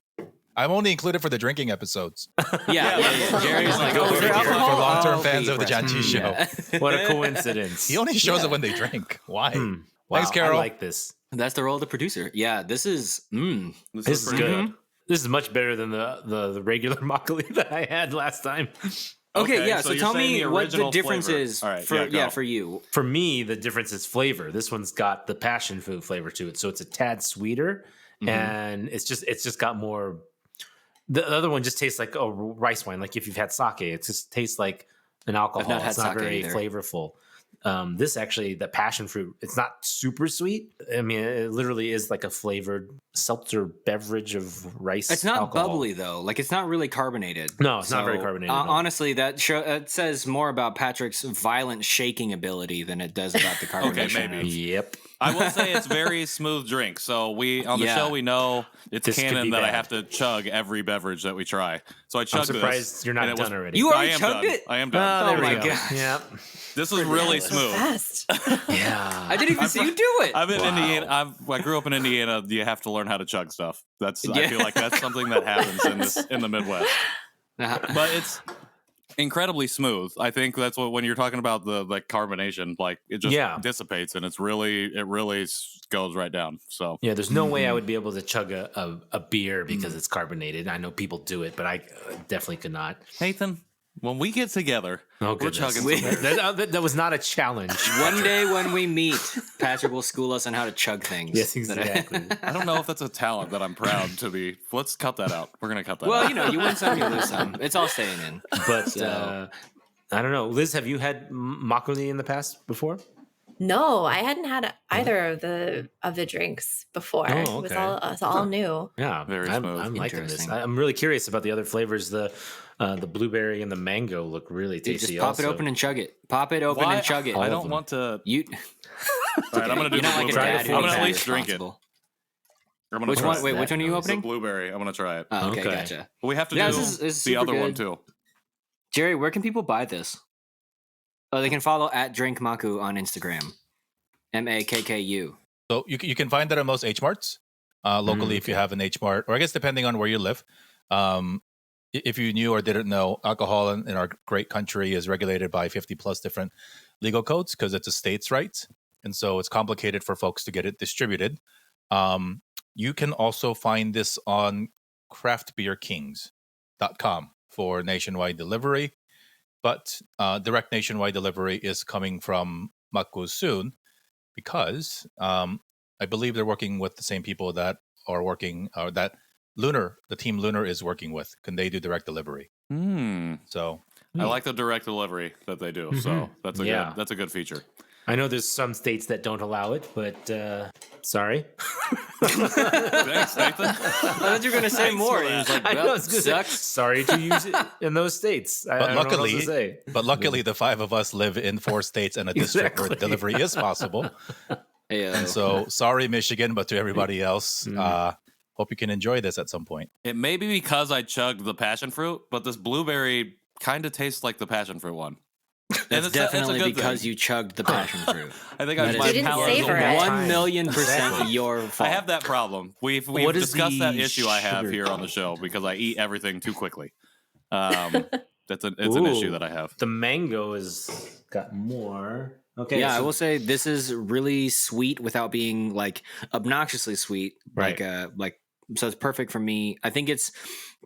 I'm only included for the drinking episodes. Yeah. Jerry's like, Go oh, is there figure. For alcohol? long-term Oh, fans of the press Janchi me. Show. What a coincidence. He only shows up when they drink. Why? Wow, Thanks, Carol. I like this. That's the role of the producer. Yeah, this is. This is pretty good. This is much better than the regular makgeolli that I had last time. Okay, yeah. so So you're tell saying me the what the original difference flavor. is All right, for go. for you. For me, the difference is flavor. This one's got the passion fruit flavor to it, so it's a tad sweeter, and it's just got more. The other one just tastes like a rice wine. Like if you've had sake, it just tastes like an alcohol. not had It's not sake very either. flavorful. This actually, the passion fruit, it's not super sweet. I mean, it literally is like a flavored seltzer beverage of rice. It's not alcohol. bubbly though. Like it's not really carbonated. No, it's not very carbonated at all. Honestly, it says more about Patrick's violent shaking ability than it does about the carbonation. maybe. Yep. I will say it's very smooth drink. So we on the Yeah. show we know it's This could canon be that I bad. have to chug every beverage that we try. So I chugged I'm surprised this. you're not and it done was- already. You I already am chugged done. it? I am done. there Oh we my go. gosh. Yep. This is really So smooth. fast. Yeah. I didn't even see you do it. I'm in Indiana. I grew up in Indiana. You have to learn how to chug stuff. I Yeah. feel like that's something that happens in the Midwest. But it's incredibly smooth. I think that's what when you're talking about the carbonation, like it just dissipates and it really goes right down. So Yeah, there's no way I would be able to chug a beer because it's carbonated. I know people do it, but I definitely could not. Nathan, When we get together, Oh, we're goodness. chugging some beer. That was not a challenge. One day when we meet, Patrick will school us on how to chug things. Yes, exactly. I don't know if that's a talent that I'm proud to be. Let's cut that out. We're gonna cut that Well, out. you know, you win some, you lose some. It's all staying in. But So- I don't know. Liz, have you had Makkú in the past before? No, I hadn't had either of the drinks before. Oh, It was okay. all new. Yeah, Very I'm smooth. liking this. Interesting. I'm really curious about the other flavors. The blueberry and the mango look really You tasty. just pop it also. open and chug it. Pop it open Why- and chug it. I of don't them. want to. You, All right, I'm gonna do you're the not like a blueberry. dad who I'm gonna makes at that least drink it. responsible. I'm gonna Which try one? it. Wait, which one are you noise? The opening? blueberry. I'm gonna try it. Oh, okay, Okay. gotcha. But we have to Yeah, do this is the super other one good. too. Jerry, where can people buy this? Oh, they can follow at Drink Makkú on Instagram. Makku. So you can find that at most H Marts locally if you have an H Mart, or I guess depending on where you live. If you knew or didn't know, alcohol in our great country is regulated by 50 plus different legal codes because it's a states' right, and so it's complicated for folks to get it distributed. You can also find this on craftbeerkings.com for nationwide delivery, but direct nationwide delivery is coming from Makkú soon because I believe they're working with the same people that are working that Lunar, the team Lunar is working with. Can they do direct delivery? So I like the direct delivery that they do. So that's a Yeah. good. That's a good feature. I know there's some states that don't allow it, but sorry. Thanks, Nathan. I thought you were gonna say Thanks more. for He was that. like, I well, know it's gonna say, sucks. sorry to use it in those states. I But don't know what else luckily- to say. But luckily, the five of us live in 4 states and a district where Exactly. delivery is possible. Yeah. And so, sorry, Michigan, but to everybody else, hope you can enjoy this at some point. It may be because I chugged the passion fruit, but this blueberry kind of tastes like the passion fruit one. That's it's a definitely good because thing. you chugged the passion fruit. I think That I is my You didn't palate is savor a it. little- 1,000,000% Exactly. your fault. I have that problem. We've What is discussed that the issue I have sugar here on the show because I eat everything too quickly. It's an issue Ooh. that I have. The mango has got more. Okay. Yeah, I so- will say this is really sweet without being like obnoxiously sweet. Right. Like so it's perfect for me. I think it's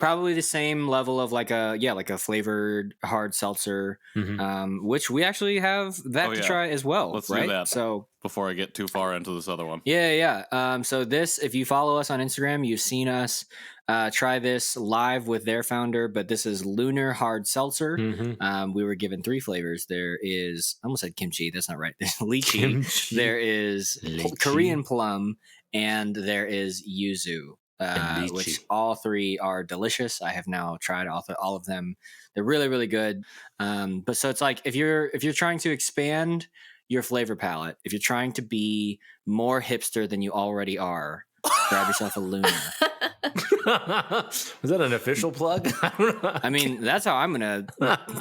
probably the same level of like a flavored hard seltzer, Mhm. which we actually have that Oh, to yeah. try as well. Let's do right? that. So Before I get too far into this other one. yeah. So this, if you follow us on Instagram, you've seen us try this live with their founder, but this is Lunar Hard Seltzer. Mhm. We were given 3 flavors. There is, I almost said kimchi. That's not right. There's lychee. Kimchi. There is Lychee. Korean plum, and there is yuzu. And Which lychee. all 3 are delicious. I have now tried all of them. They're really, really good. But so it's like if you're trying to expand your flavor palette, if you're trying to be more hipster than you already are, grab yourself a Lunar. Was that an official plug? I don't know. I mean, that's how I'm gonna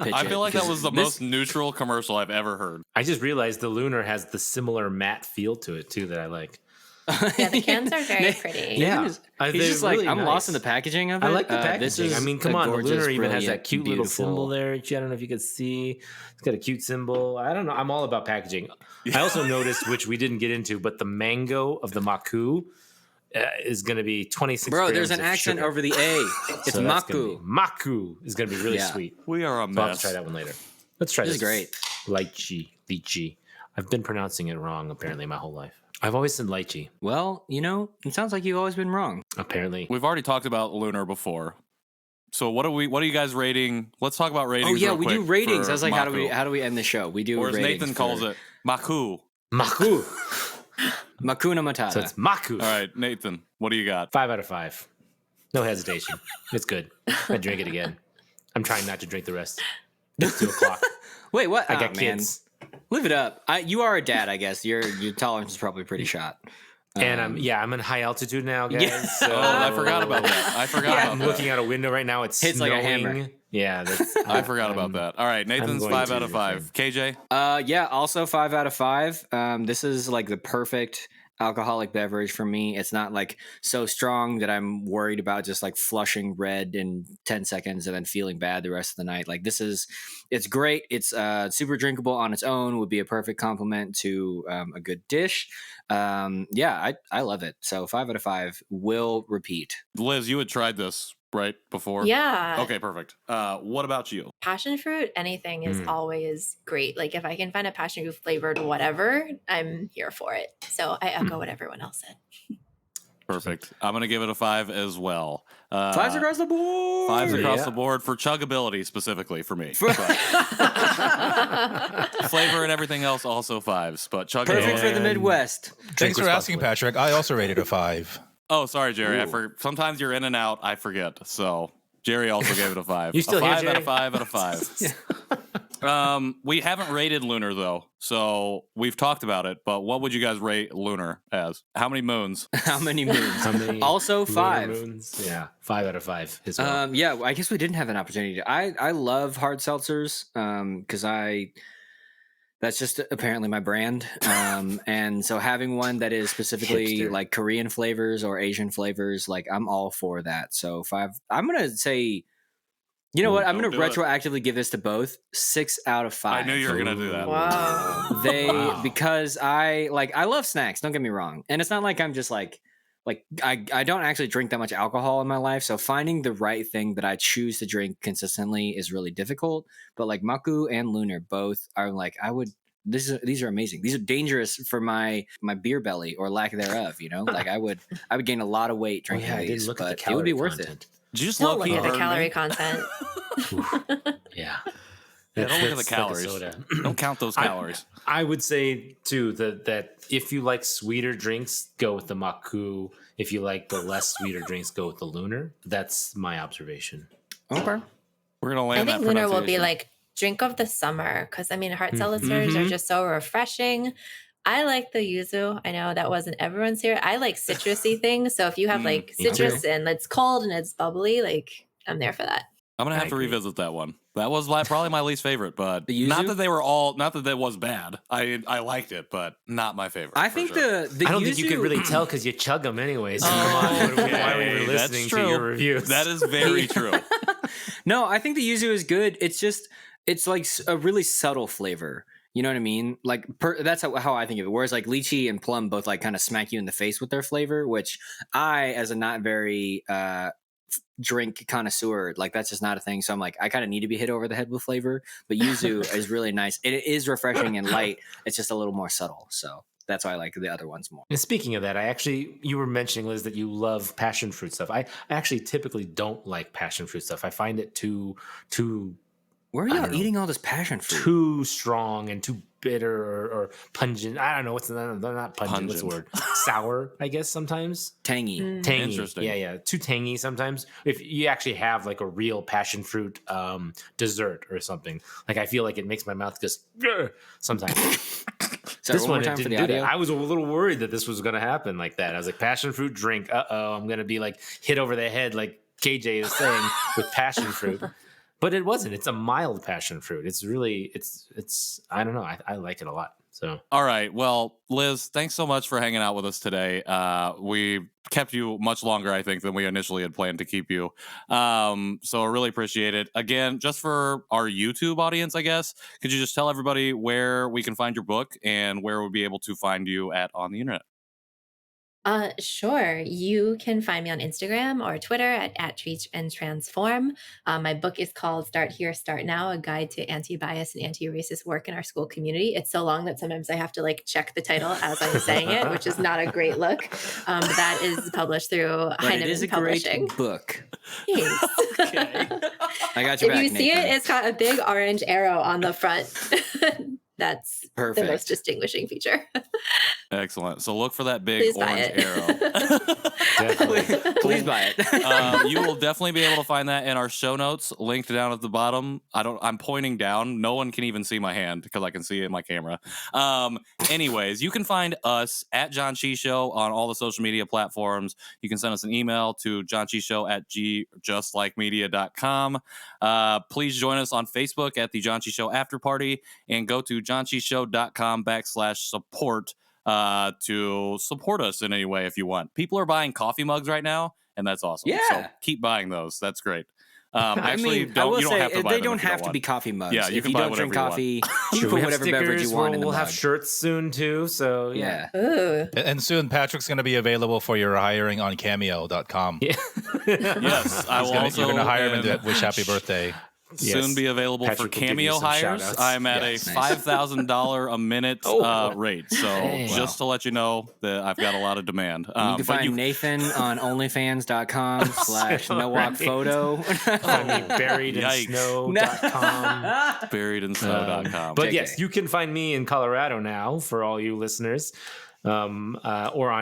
pitch I it, feel like that 'cause was the this- most neutral commercial I've ever heard. I just realized the Lunar has the similar matte feel to it too that I like. Yeah, the cans are very pretty. Yeah. He's They're just like, really I'm lost in nice. the packaging of it. I like the This packaging. I is mean, come a on, the gorgeous, Lunar even has brilliant, that cute little beautiful- symbol there. I don't know if you can see. It's got a cute symbol. I don't know. I'm all about packaging. I also noticed, which we didn't get into, but the mango of the Makkú is going to be 26 Bro, there's grams an of accent sugar. over the A. It's So that's gonna Makkú. be- Makkú is going to be really Yeah. sweet. We are a So I'll have to mess. try that one later. Let's try This this. is great. Lychee. I've been pronouncing it wrong, apparently, my whole life. I've always said lychee, Well, it sounds like you've always been wrong. apparently. We've already talked about Lunar before. So what are you guys rating? Let's talk about ratings. Oh yeah, real we do quick ratings. for I was like, Makkú. how do we end the show? We do Or as ratings. Nathan calls it, Makkú. Makkú. Makuna Matata. So it's Makkú. All right, Nathan, what do you got? 5 out of 5. No hesitation. It's good. I drink it again. I'm trying not to drink the rest. It's 2 o'clock. Wait, what? I Ah, got man. kids. Live it up. You are a dad, I guess. Your tolerance is probably pretty shot. And I'm in high altitude now, guys. Yeah. So Oh, I forgot about that. I forgot I'm about that. looking out a window right now. It's Hits like a snowing. hammer. Yeah, that's, I forgot about that. All right, Nathan's going 5 to out of 5. KJ? Yeah, also 5 out of 5. This is like the perfect alcoholic beverage for me. It's not like so strong that I'm worried about just like flushing red in 10 seconds and then feeling bad the rest of the night. Like it's great. It's super drinkable on its own, would be a perfect complement to a good dish. Yeah, I love it. So 5 out of 5 will repeat. Liz, you had tried this right before? Yeah. Okay, perfect. What about you? Passion fruit, anything is always great. Like if I can find a passion fruit flavored whatever, I'm here for it. So I echo what everyone else said. Perfect. I'm going to give it a 5 as well. 5s across the board. 5s across the board for chuggability specifically for me. But flavor and everything else also 5s, but chuggability. Perfect for the Midwest. Thanks for asking, Patrick. I also rated a 5. Oh, sorry, Jerry. Sometimes you're in and out. I forget. So Jerry also gave it a 5. You still a 5 here, Jerry? out of 5 out of 5. We haven't rated Lunar though, so we've talked about it. But what would you guys rate Lunar as? How many moons? How many moons? How many Also lunar 5. moons? Yeah, 5 out of 5 as well. Yeah, I guess we didn't have an opportunity. I love hard seltzers because that's just apparently my brand. And so having one that is specifically Hipster. like Korean flavors or Asian flavors, like I'm all for that. So 5. I'm gonna say, you know what? I'm Don't gonna do it. retroactively give this to both 6 out of 5. I knew you were gonna do that. Wow. Because I love snacks. Don't get me wrong, and it's not like I'm just like I don't actually drink that much alcohol in my life. So finding the right thing that I choose to drink consistently is really difficult. But like Makkú and Lunar both are like these are amazing. These are dangerous for my beer belly or lack thereof. You know, like I would gain a lot of weight drinking I didn't these, look at the but it would be calorie worth it. content. Did you just Don't low-key look at the burn calorie me? content. Yeah. Yeah, don't look at the That's like a calories. soda. Don't count those calories. I would say too that if you like sweeter drinks, go with the Makkú. If you like the less sweeter drinks, go with the Lunar. That's my observation. Okay. We're gonna I land think that Lunar will be pronunciation. like drink of the summer because I mean hard seltzers Mhm. are just so refreshing. I like the yuzu. I know that wasn't everyone's here. I like citrusy things. So if you have like me too. citrus and it's cold and it's bubbly, like I'm there for that. I'm gonna I have to agree. revisit that one. That was probably my least favorite, but The not yuzu? that they were not that that was bad. I liked it, but not my favorite. I for think sure. the I don't think you could yuzu- really tell because you chug them anyway. So come on, why are we even That's listening to true. your reviews? That is very true. No, I think the yuzu is good. It's like a really subtle flavor. You know what I mean? Like that's how I think of it. Whereas like lychee and plum both like kind of smack you in the face with their flavor, which I, as a not very drink connoisseur, like that's just not a thing. So I'm like, I kind of need to be hit over the head with flavor. But yuzu is really nice. It is refreshing and light. It's just a little more subtle. So that's why I like the other ones more. And speaking of that, you were mentioning, Liz, that you love passion fruit stuff. I actually typically don't like passion fruit stuff. I find it too Where are I y'all don't know. eating all this passion fruit? too strong and too bitter or pungent. I don't know what's they're not pungent. What's the word? Sour, I guess sometimes. Tangy. Tangy. Interesting. Yeah. Too tangy sometimes. If you actually have like a real passion fruit dessert or something, like I feel like it makes my mouth just sometimes. So This one more one time it for didn't the do audio. that. I was a little worried that this was going to happen like that. I was like, passion fruit drink. I'm going to be like hit over the head like KJ is saying with passion fruit. But it wasn't. It's a mild passion fruit. It's really, it's. I don't know. I like it a lot. So All right. Well, Liz, thanks so much for hanging out with us today. We kept you much longer, I think, than we initially had planned to keep you. So I really appreciate it. Again, just for our YouTube audience, I guess, could you just tell everybody where we can find your book and where we'll be able to find you on the internet? Sure. You can find me on Instagram or Twitter at Treach and Transform. My book is called Start Here, Start Now, a guide to anti-bias and anti-racist work in our school community. It's so long that sometimes I have to like check the title as I'm saying it, which is not a great look. But that is published through But it is a Heinemann great Publishing. book. Thanks. I got your If back, you see it, Nathan. it's got a big orange arrow on the front. That's Perfect. the most distinguishing feature. Excellent. So look for that big Please buy orange it. arrow. Please buy it. You will definitely be able to find that in our show notes, linked down at the bottom. I'm pointing down. No one can even see my hand because I can see it in my camera. Anyways, you can find us at Janchi Show on all the social media platforms. You can send us an email to janchyshow@justlikemedia.com. Please join us on Facebook at the Janchi Show After Party and go to janchishow.com/support to support us in any way if you want. People are buying coffee mugs right now, and that's awesome. Yeah. So keep buying those. That's great. Actually, I will you don't say have to buy they them don't if you have to want. be coffee mugs. Yeah, you if can you buy don't drink whatever you coffee, want. you can we put have whatever beverage you stickers, want in the we'll have mug. shirts soon too. So yeah. Ooh. And soon Patrick's going to be available for your hiring on Cameo.com. Yeah. Yes, I will also. You're going to hire him and and wish happy birthday. Soon Yes. be available Patrick for will give you Cameo some hires. shout-outs. I'm at Yes. a Nice. $5,000 a minute rate. So Dang. just to let you know that I've got a lot of demand. You can but find Nathan on onlyfans.com/nowalkphoto. Find me buriedinsnow.com. buriedinsnow.com. But JK. yes, you can find me in Colorado now for all you listeners, or on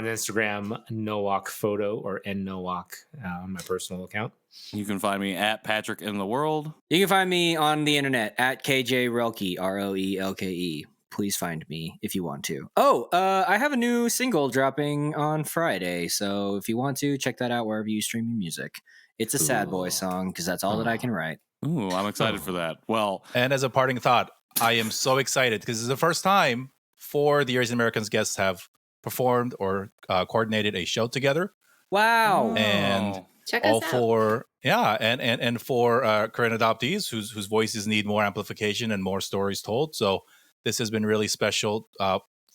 Instagram, nowalkphoto or nnowalk on my personal account. You can find me at Patrick in the World. You can find me on the internet at KJ Relke, ROELKE. Please find me if you want to. Oh, I have a new single dropping on Friday, so if you want to, check that out wherever you stream your music. It's a sad boy song because that's all that I can write. Ooh, I'm excited for that. Well, And as a parting thought, I am so excited because this is the first time 4 of the Asian Americans guests have performed or coordinated a show together. Wow. And Check all us out. for and for Korean adoptees whose voices need more amplification and more stories told. So this has been really special.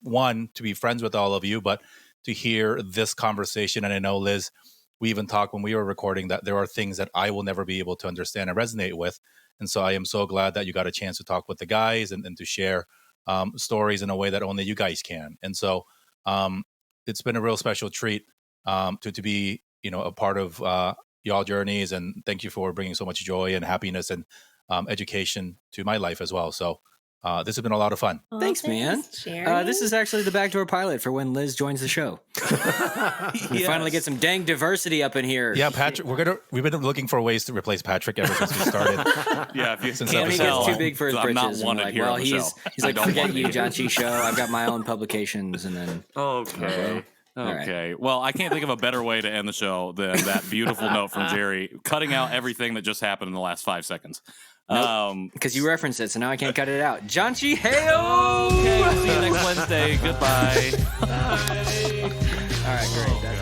One, to be friends with all of you, but to hear this conversation. And I know, Liz, we even talked when we were recording that there are things that I will never be able to understand and resonate with. And so I am so glad that you got a chance to talk with the guys and to share stories in a way that only you guys can. And so it's been a real special treat to be, a part of y'all journeys. And thank you for bringing so much joy and happiness and education to my life as well. So this has been a lot of fun. Aw, Thanks, man. Jerry. This is actually the backdoor pilot for when Liz joins the show. We finally get some dang diversity up in here. Yeah, Patrick, we've been looking for ways to replace Patrick ever since we started. yeah, if you Since can't He episode gets tell, too big for his I'm britches. not and wanted like, here well, on the he's show. like, I don't forget want to you, be here. Janchi Show. I've got my own publications, and then Okay. All right. Okay. Well, I can't think of a better way to end the show than that beautiful note from Jerry, cutting out everything that just happened in the last 5 seconds. because you referenced it, so now I can't cut it out. Janchi, heyo! Okay, we'll see you next Wednesday. Goodbye. All right, great. That's